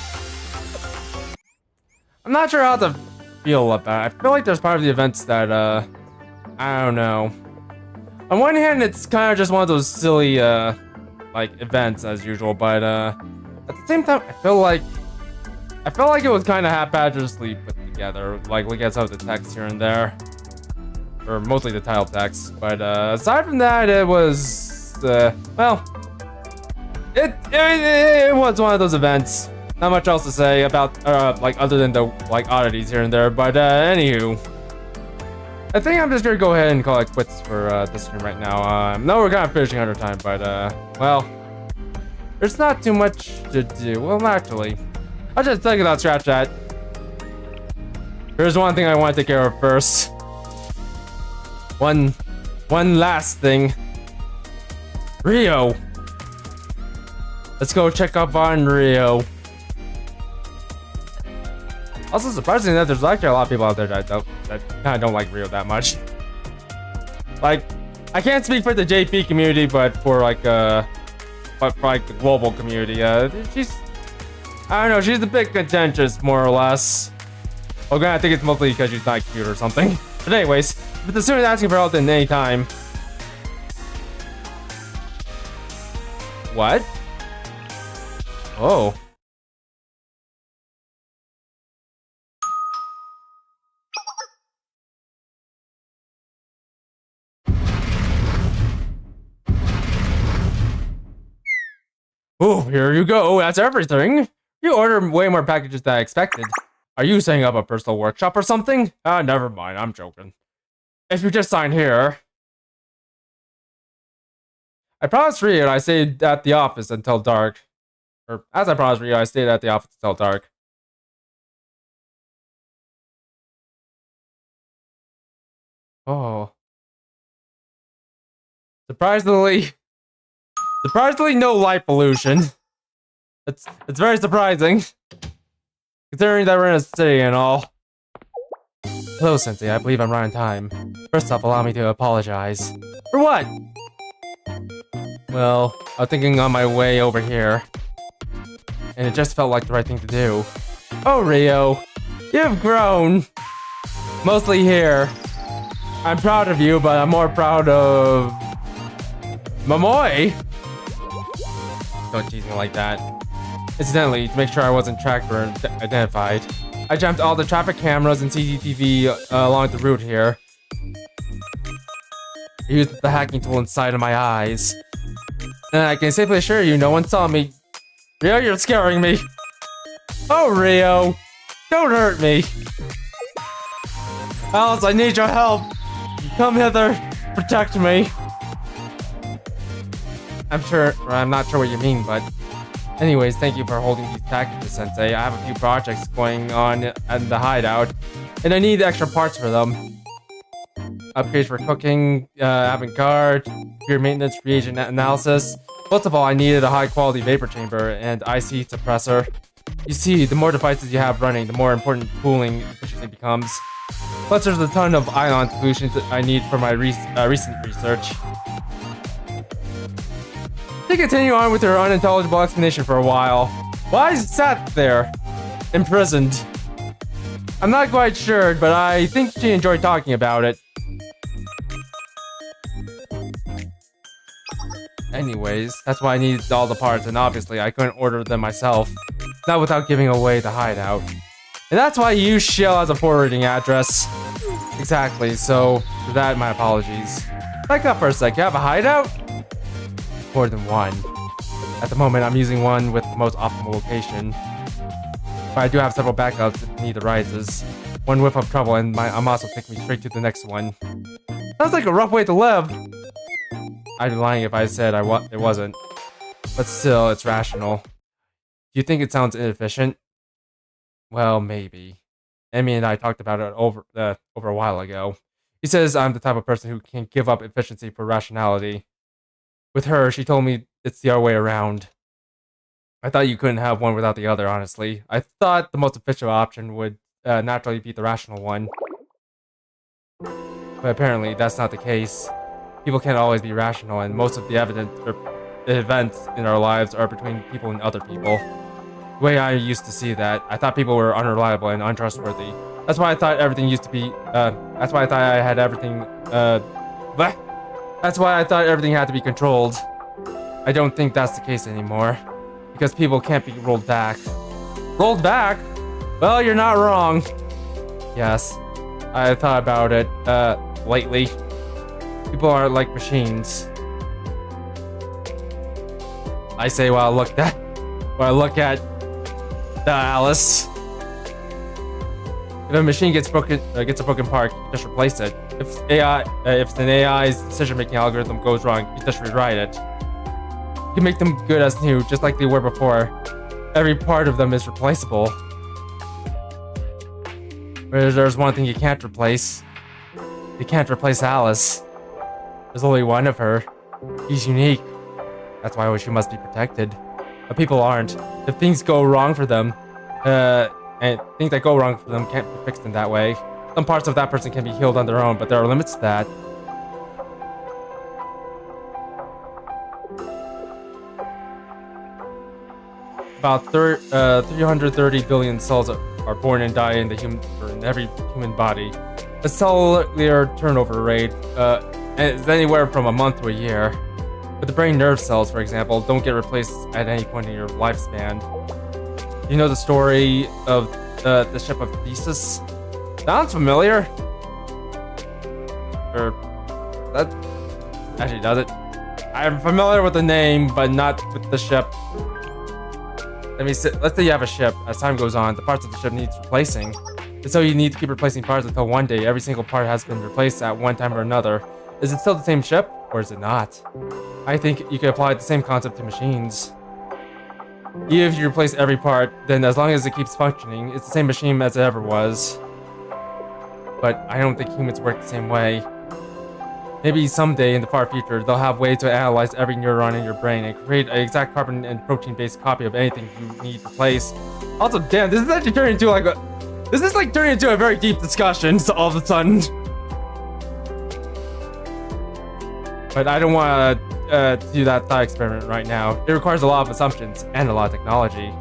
not sure how to feel about it. I feel like there's part of the events that, I don't know. On one hand, it's kind of just one of those silly, like, events as usual, but, at the same time, I felt like it was kind of haphazardly put together. Like, look at some of the text here and there. Or mostly the title text. But, aside from that, it was, well, it was one of those events. Not much else to say about, like, other than the, like, oddities here and there. But, anywho. I think I'm just gonna go ahead and call it quits for this stream right now. No, we're kind of finishing under time, but well, there's not too much to do. Well, actually, I'll just take it out, scratch that. There's one thing I want to take care of first. One last thing. Rio. Let's go check up on Rio. Also, surprisingly enough, there's actually a lot of people out there that kind of don't like Rio that much. Like, I can't speak for the JP community, but for like the global community, she's, I don't know, she's a bit contentious, more or less. Okay, I think it's mostly because she's not cute or something. But anyways, but the student asking for help at any time. What? Oh. Oh, here you go. That's everything. You ordered way more packages than I expected. Are you setting up a personal workshop or something? Ah, never mind. I'm joking. If you just sign here. I promised Rio I stayed at the office until dark. Or, as I promised Rio, I stayed at the office until dark. Oh. Surprisingly no light pollution. It's very surprising. Considering that we're in a city and all. Hello, Sensei. I believe I'm right on time. First off, allow me to apologize. For what? Well, I was thinking on my way over here. And it just felt like the right thing to do. Oh, Rio. You've grown. Mostly here. I'm proud of you, but I'm more proud of... Mamoy! Don't tease me like that. Incidentally, to make sure I wasn't tracked or identified, I jumped all the traffic cameras and CCTV along the route here. I used the hacking tool inside of my eyes. And I can safely assure you, no one saw me. Rio, you're scaring me. Oh, Rio. Don't hurt me. Alice, I need your help. Come hither. Protect me. I'm not sure what you mean, but... Anyways, thank you for holding these packages, Sensei. I have a few projects going on in the hideout, and I need extra parts for them. Upgrades for cooking, avant-garde, pure maintenance, reagent analysis. Most of all, I needed a high-quality vapor chamber and IC suppressor. You see, the more devices you have running, the more important cooling efficiency becomes. Plus, there's a ton of ion solutions that I need for my recent research. To continue on with her unintelligible explanation for a while, why sat there, imprisoned? I'm not quite sure, but I think she enjoyed talking about it. Anyways, that's why I needed all the parts, and obviously I couldn't order them myself, not without giving away the hideout. And that's why I use Shell as a forwarding address. Exactly, so for that, my apologies. Back up for a sec, you have a hideout? More than one. At the moment, I'm using one with the most optimal location. But I do have several backups if need arises. One whiff of trouble and my Amaso will take me straight to the next one. Sounds like a rough way to live. I'd be lying if I said it wasn't. But still, it's rational. Do you think it sounds inefficient? Well, maybe. Emmy and I talked about it over a while ago. He says I'm the type of person who can't give up efficiency for rationality. With her, she told me it's the other way around. I thought you couldn't have one without the other, honestly. I thought the most efficient option would naturally beat the rational one. But apparently, that's not the case. People can't always be rational, and most of the events in our lives are between people and other people. The way I used to see that, I thought people were unreliable and untrustworthy. That's why I thought everything used to be, that's why I thought I had everything, That's why I thought everything had to be controlled. I don't think that's the case anymore. Because people can't be rolled back. Rolled back? Well, you're not wrong. Yes. I thought about it, lately. People are like machines. I say while I look at the Alice. If a machine gets a broken part, just replace it. If an AI's decision-making algorithm goes wrong, you just rewrite it. You can make them good as new, just like they were before. Every part of them is replaceable. But there's one thing you can't replace. You can't replace Alice. There's only one of her. She's unique. That's why she must be protected. But people aren't. If things go wrong for them, and things that go wrong for them can't be fixed in that way. Some parts of that person can be healed on their own, but there are limits to that. About 330 billion cells are born and die in every human body. The cellular turnover rate is anywhere from a month to a year. But the brain nerve cells, for example, don't get replaced at any point in your lifespan. You know the story of the ship of Theseus? Sounds familiar. Or that actually does it. I'm familiar with the name, but not with the ship. Let's say you have a ship. As time goes on, the parts of the ship needs replacing. So you need to keep replacing parts until one day every single part has been replaced at one time or another. Is it still the same ship, or is it not? I think you could apply the same concept to machines. Even if you replace every part, then as long as it keeps functioning, it's the same machine as it ever was. But I don't think humans work the same way. Maybe someday in the far future, they'll have ways to analyze every neuron in your brain and create an exact carbon and protein-based copy of anything you need replaced. Also, damn, this is actually turning into like a... This is like turning into a very deep discussion all of a sudden. But I don't want to do that thought experiment right now. It requires a lot of assumptions and a lot of technology.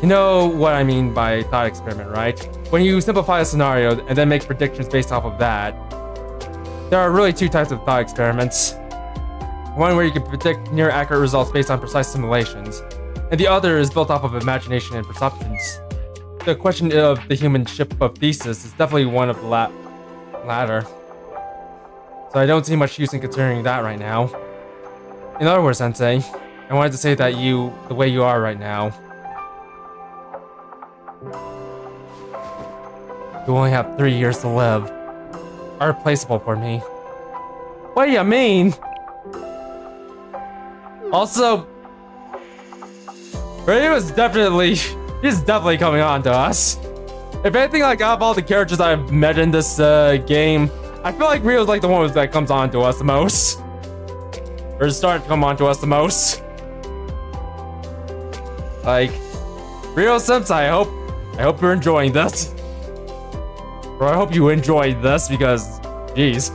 You know what I mean by thought experiment, right? When you simplify a scenario and then make predictions based off of that. There are really two types of thought experiments. One where you can predict near accurate results based on precise simulations, and the other is built off of imagination and perceptions. The question of the human ship of thesis is definitely one of the latter. So I don't see much use in considering that right now. In other words, Sensei, I wanted to say that you, the way you are right now, you only have 3 years to live. Are replaceable for me. What do you mean? Also, Ryu is definitely coming on to us. If anything, like out of all the characters I've met in this game, I feel like Rio's like the one that comes on to us the most. Or starting to come on to us the most. Like, Rio Sensei, I hope you're enjoying this. Or I hope you enjoyed this because, jeez.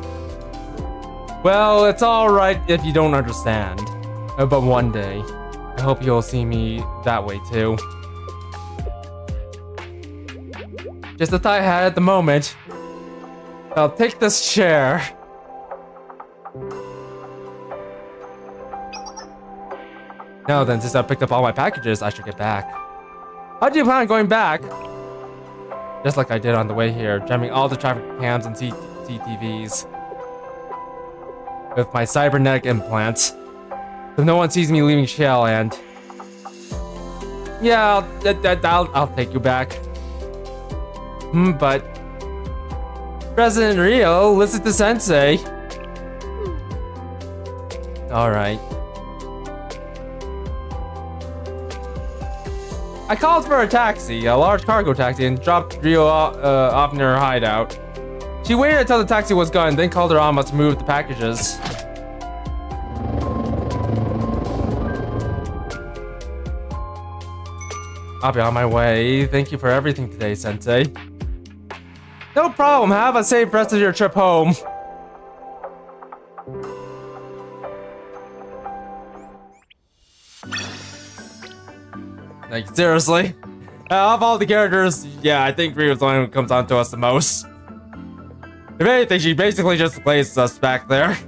Well, it's alright if you don't understand. But one day, I hope you'll see me that way too. Just the thought I had at the moment. I'll take this chair. Now then, since I picked up all my packages, I should get back. How do you plan on going back? Just like I did on the way here, jamming all the traffic cams and CCTVs. With my cybernetic implants. So no one sees me leaving Shell and... Yeah, I'll take you back. But... President Rio, listen to Sensei. Alright. I called for a taxi, a large cargo taxi, and dropped Rio off near her hideout. She waited until the taxi was gone, then called her Amma to move the packages. I'll be on my way. Thank you for everything today, Sensei. No problem. Have a safe rest of your trip home. Like, seriously? Of all the characters, yeah, I think Rio's the one who comes on to us the most. If anything, she basically just places us back there.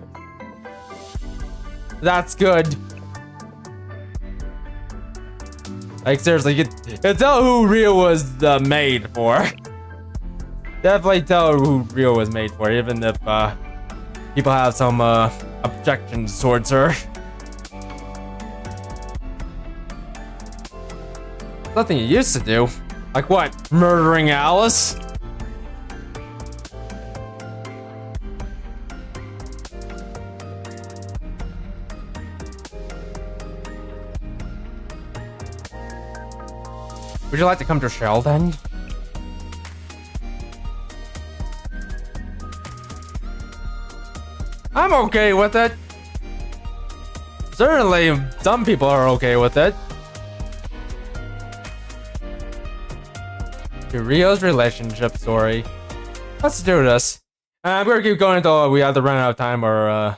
That's good. Like, seriously, you can tell who Rio was made for. Definitely tell who Rio was made for, even if people have some objections towards her. Nothing you used to do. Like what? Murdering Alice? Would you like to come to Shell then? I'm okay with it. Certainly, some people are okay with it. To Rio's relationship story. Let's do this. I'm gonna keep going until we either run out of time or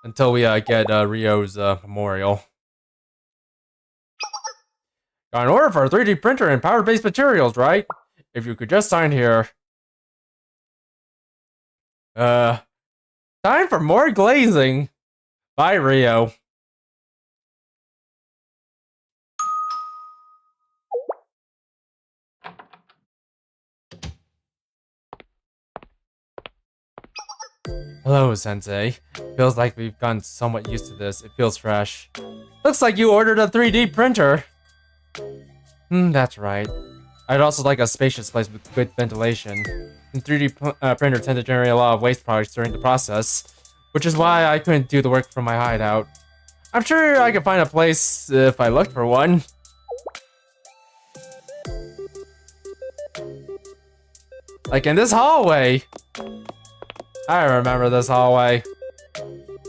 until we get Rio's memorial. Got an order for a 3D printer and power-based materials, right? If you could just sign here. Time for more glazing. Bye, Rio. Hello, Sensei. Feels like we've gotten somewhat used to this. It feels fresh. Looks like you ordered a 3D printer. That's right. I'd also like a spacious place with good ventilation. And 3D printer tend to generate a lot of waste products during the process, which is why I couldn't do the work from my hideout. I'm sure I could find a place if I looked for one. Like in this hallway. I remember this hallway.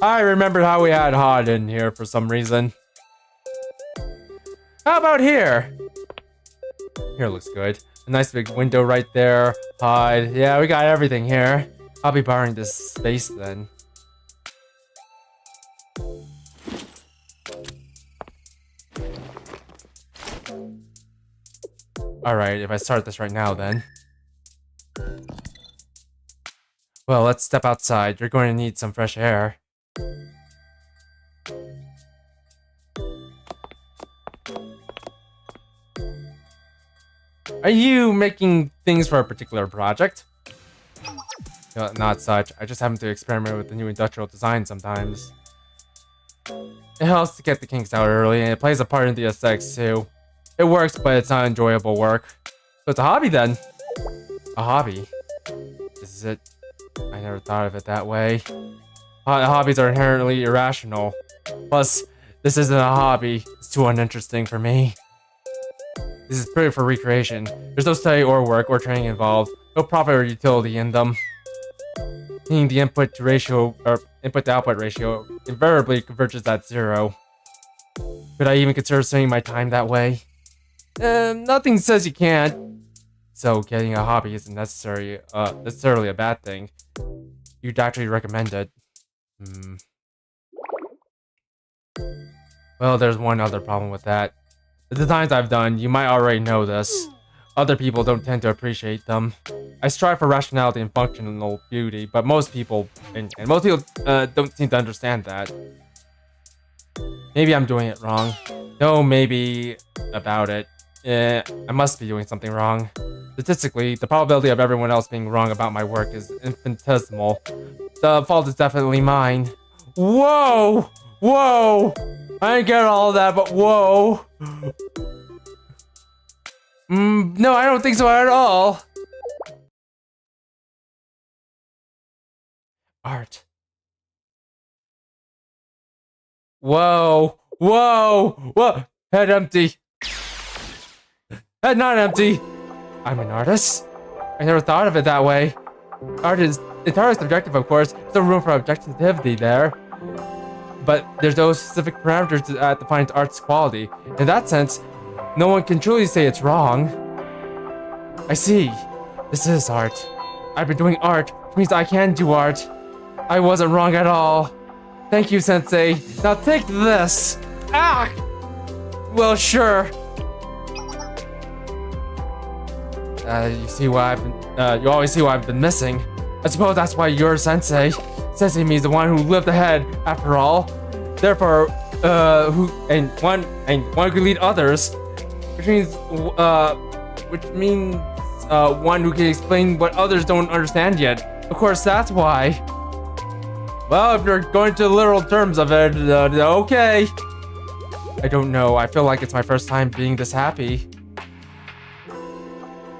I remembered how we had HUD in here for some reason. How about here? Here looks good. A nice big window right there. HUD. Yeah, we got everything here. I'll be borrowing this space then. Alright, if I start this right now then. Well, let's step outside. You're going to need some fresh air. Are you making things for a particular project? No, not such. I just happen to experiment with the new industrial design sometimes. It helps to get the kinks out early, and it plays a part in the aesthetics too. It works, but it's not enjoyable work. So it's a hobby then. A hobby? This is it. I never thought of it that way. Hobbies are inherently irrational. Plus, this isn't a hobby. It's too uninteresting for me. This is purely for recreation. There's no study or work or training involved. No profit or utility in them. Meaning the input to ratio or input to output ratio invariably converges at 0. Could I even consider spending my time that way? Nothing says you can't. So getting a hobby isn't necessarily a bad thing. You'd actually recommend it. Well, there's one other problem with that. The designs I've done, you might already know this. Other people don't tend to appreciate them. I strive for rationality and functional beauty, but most people, and most people don't seem to understand that. Maybe I'm doing it wrong. No, maybe about it. I must be doing something wrong. Statistically, the probability of everyone else being wrong about my work is infinitesimal. The fault is definitely mine. Whoa! Whoa! I didn't get all that, but whoa! No, I don't think so at all. Art. Whoa! Whoa! Whoa! Head empty. Head not empty. I'm an artist. I never thought of it that way. Art is entirely subjective, of course. There's no room for objectivity there. But there's no specific parameters that define art's quality. In that sense, no one can truly say it's wrong. I see. This is art. I've been doing art, which means I can do art. I wasn't wrong at all. Thank you, Sensei. Now take this. Ah! Well, sure. You see what I've been, you always see what I've been missing. I suppose that's why you're Sensei. Sensei means the one who lived ahead, after all. Therefore, one who can lead others, which means one who can explain what others don't understand yet. Of course, that's why. Well, if you're going to the literal terms of it, okay. I don't know. I feel like it's my first time being this happy.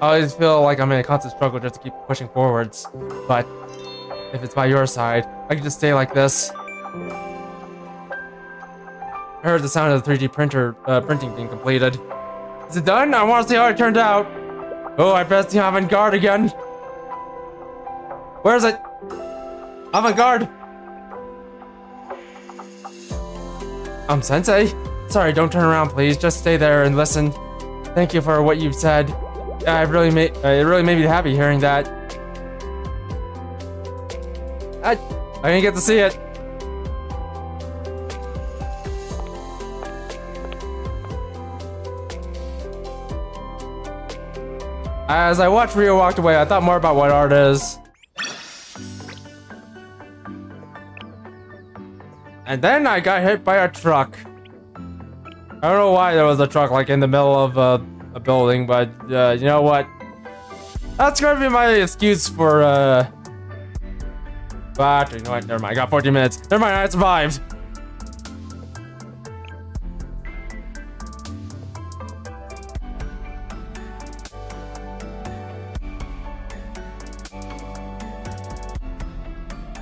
I always feel like I'm in a constant struggle just to keep pushing forwards. But if it's by your side, I can just stay like this. I heard the sound of the 3D printer printing being completed. Is it done? I want to see how it turned out. Oh, I pressed the avant-garde again. Where is it? Avant-garde. Sensei? Sorry, don't turn around, please. Just stay there and listen. Thank you for what you've said. It really made me happy hearing that. I didn't get to see it. As I watched Rio walk away, I thought more about what art is. And then I got hit by a truck. I don't know why there was a truck like in the middle of a building, but you know what? That's gonna be my excuse for but you know what? Never mind. I got 14 minutes. Never mind. I survived.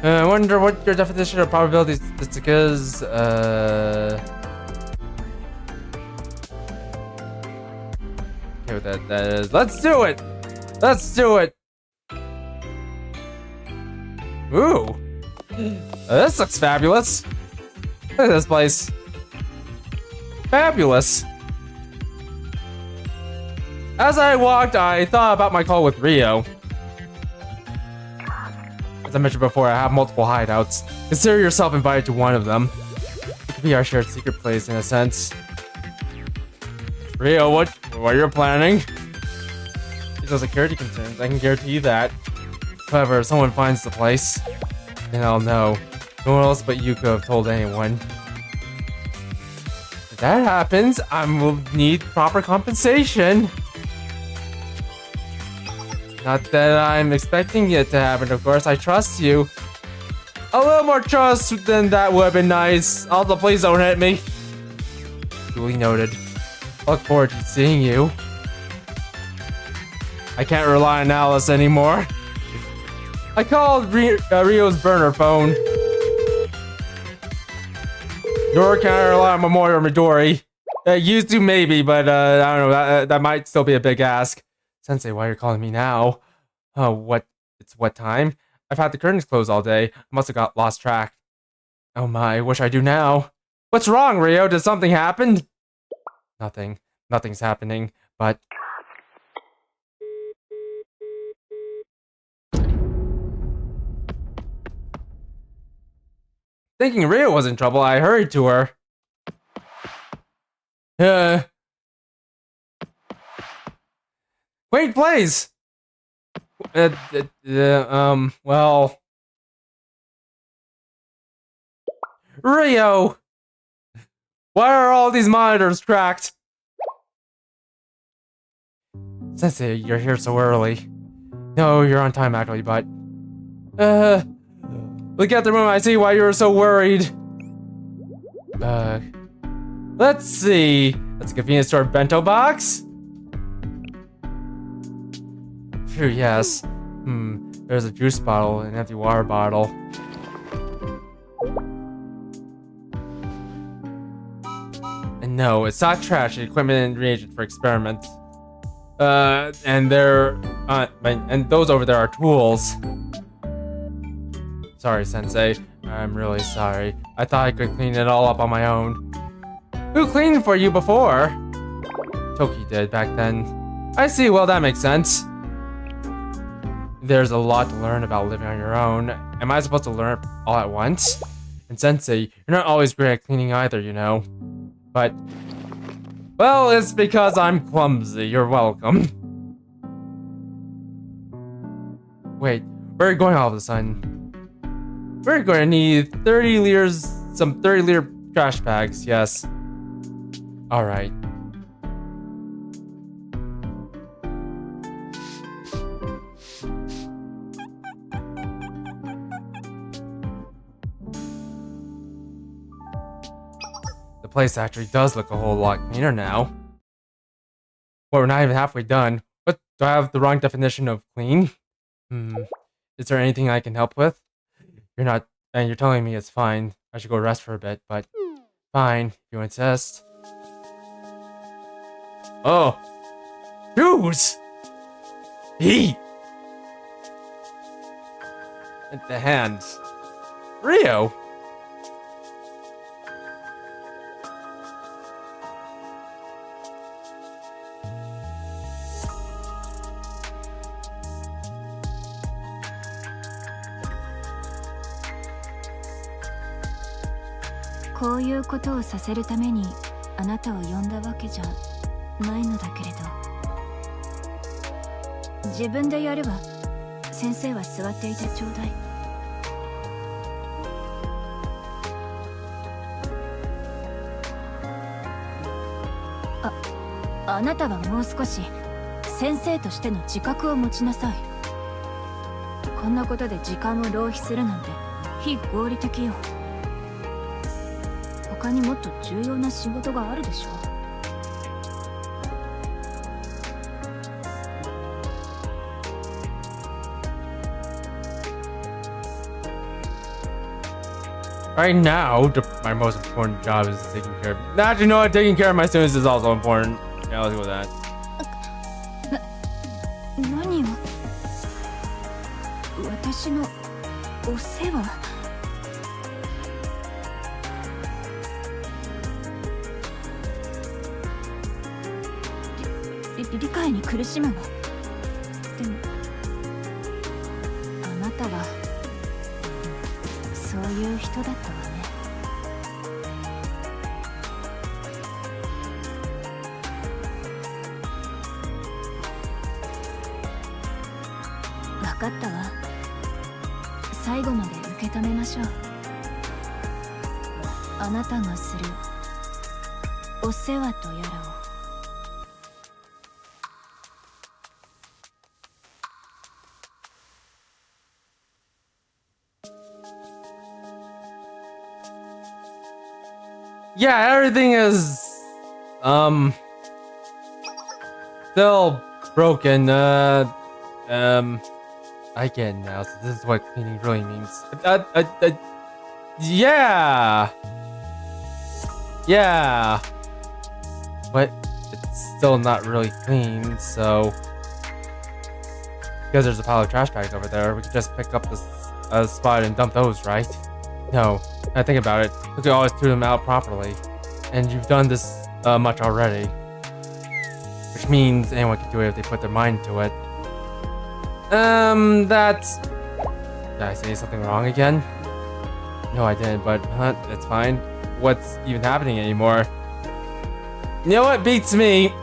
I wonder what your definition of probability statistic is. Okay, what that is. Let's do it! Let's do it! Ooh. This looks fabulous. Look at this place. Fabulous. As I walked, I thought about my call with Rio. As I mentioned before, I have multiple hideouts. Consider yourself invited to one of them. It could be our shared secret place in a sense. Rio, what you're planning? There's no security concerns, I can guarantee you that. However, if someone finds the place, then I'll know. No one else but you could have told anyone. If that happens, I will need proper compensation. Not that I'm expecting it to happen, of course. I trust you. A little more trust than that would have been nice. Also, please don't hit me. Duly noted. I look forward to seeing you. I can't rely on Alice anymore. I called Rio's burner phone. Nor can I rely on Memorial or Midori. Used to maybe, but I don't know. That might still be a big ask. Sensei, why are you calling me now? Oh, it's what time? I've had the curtains closed all day. I must have got lost track. Oh my, what should I do now? What's wrong, Rio? Did something happen? Nothing. Nothing's happening, but... Thinking Rio was in trouble, I hurried to her. Wait, please! Well... Rio! Why are all these monitors cracked? Sensei, you're here so early. No, you're on time actually, but... Look at the room, I see why you were so worried. Let's see. That's a convenience store bento box? Phew, yes. There's a juice bottle, an empty water bottle. And no, it's not trash, it's equipment and reagent for experiments. And those over there are tools. Sorry, Sensei. I'm really sorry. I thought I could clean it all up on my own. Who cleaned for you before? Toki did back then. I see, well that makes sense. There's a lot to learn about living on your own. Am I supposed to learn all at once? And Sensei, you're not always great at cleaning either, you know. But... well, it's because I'm clumsy. You're welcome. Wait, where are you going all of a sudden? We're going to need 30 liters, some 30-liter trash bags, yes. Alright. The place actually does look a whole lot cleaner now. Well, we're not even halfway done. What, do I have the wrong definition of clean? Is there anything I can help with? You're not, and you're telling me it's fine. I should go rest for a bit, but fine, if you insist. Oh, shoes! Heat! And the hands. Rio!こういうことをさせるためにあなたを呼んだわけじゃないのだけれど、自分でやれば。先生は座っていてちょうだい。あなたはもう少し先生としての自覚を持ちなさい。こんなことで時間を浪費するなんて非合理的よ。他にもっと重要な仕事があるでしょ。Right now, my most important job is taking care of. Actually, you know what? Taking care of my students is also important. Yeah, let's go with that. 何を私のお世話理解に苦しむわ。でもあなたはそういう人だったわね。分かったわ。最後まで受け止めましょう。あなたがするお世話とやらを。Yeah, everything is still broken. I get it now. So this is what cleaning really means. Yeah. Yeah. But it's still not really clean, so because there's a pile of trash bags over there, we could just pick up this spot and dump those, right? No, I think about it. We could always throw them out properly, and you've done this much already, which means anyone can do it if they put their mind to it. That's. Did I say something wrong again? No, I didn't, but that's fine. What's even happening anymore? You know what beats me?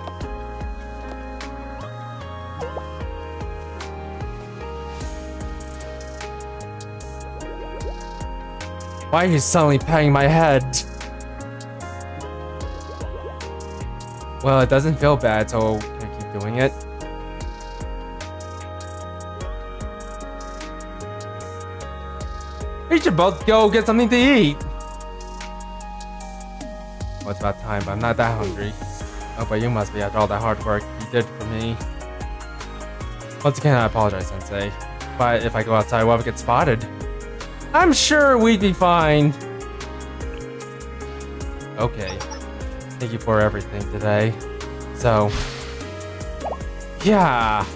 Why are you suddenly patting my head? Well, it doesn't feel bad, so can I keep doing it? We should both go get something to eat. Well, it's about time, but I'm not that hungry. Oh, but you must be after all that hard work you did for me. Once again, I apologize, Sensei. But if I go outside, we'll get spotted. I'm sure we'd be fine. Okay. Thank you for everything today. So, yeah.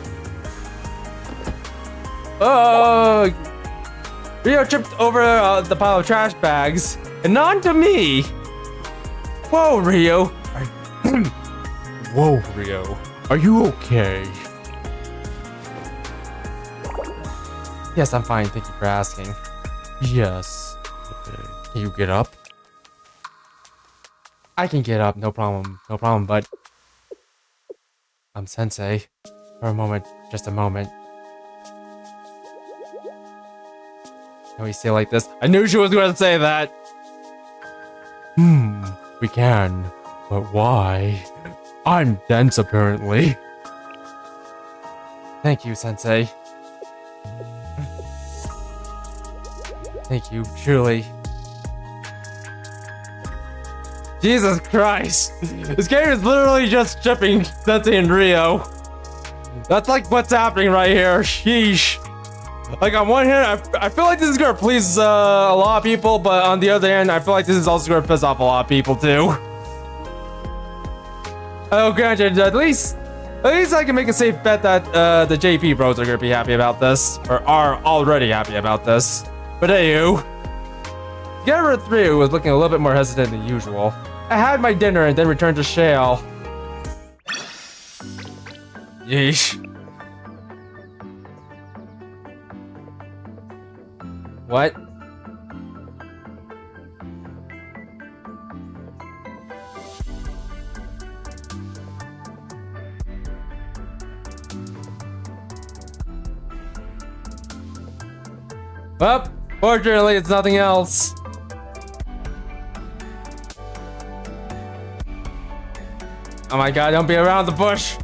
Oh, Rio tripped over the pile of trash bags and onto me. Whoa, Rio. Whoa, Rio. Are you okay? Yes, I'm fine. Thank you for asking. Yes. Can you get up? I can get up, no problem, but I'm Sensei. For a moment, just a moment. Can we say like this? I knew she was gonna say that! We can, but why? I'm dense, apparently. Thank you, Sensei. Thank you, truly. Jesus Christ! This game is literally just shipping Sensei and Rio. That's like what's happening right here. Sheesh. Like on one hand, I feel like this is gonna please a lot of people, but on the other hand, I feel like this is also gonna piss off a lot of people too. Oh, granted, at least I can make a safe bet that the JP bros are gonna be happy about this, or are already happy about this. But anywho, Together 3 was looking a little bit more hesitant than usual. I had my dinner and then returned to Shale. Yeesh. What? Well, fortunately, it's nothing else. Oh my god, don't be around the bush.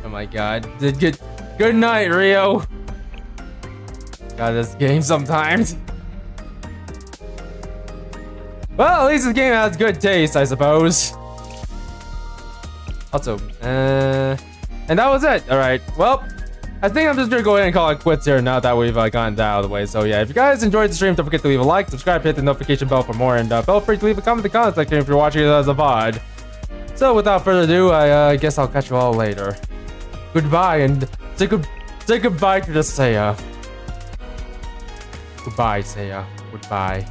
Oh my god. Good night, Rio. God, this game sometimes. Well, at least this game has good taste, I suppose. Also, and that was it. All right. Well, I think I'm just gonna go ahead and call it quits here now that we've gotten that out of the way. So yeah, if you guys enjoyed the stream, don't forget to leave a like, subscribe, hit the notification bell for more, and feel free to leave a comment in the comment section if you're watching it as a VOD. So without further ado, I guess I'll catch you all later. Goodbye, and say goodbye to the Seiya. Goodbye, Seiya. Goodbye.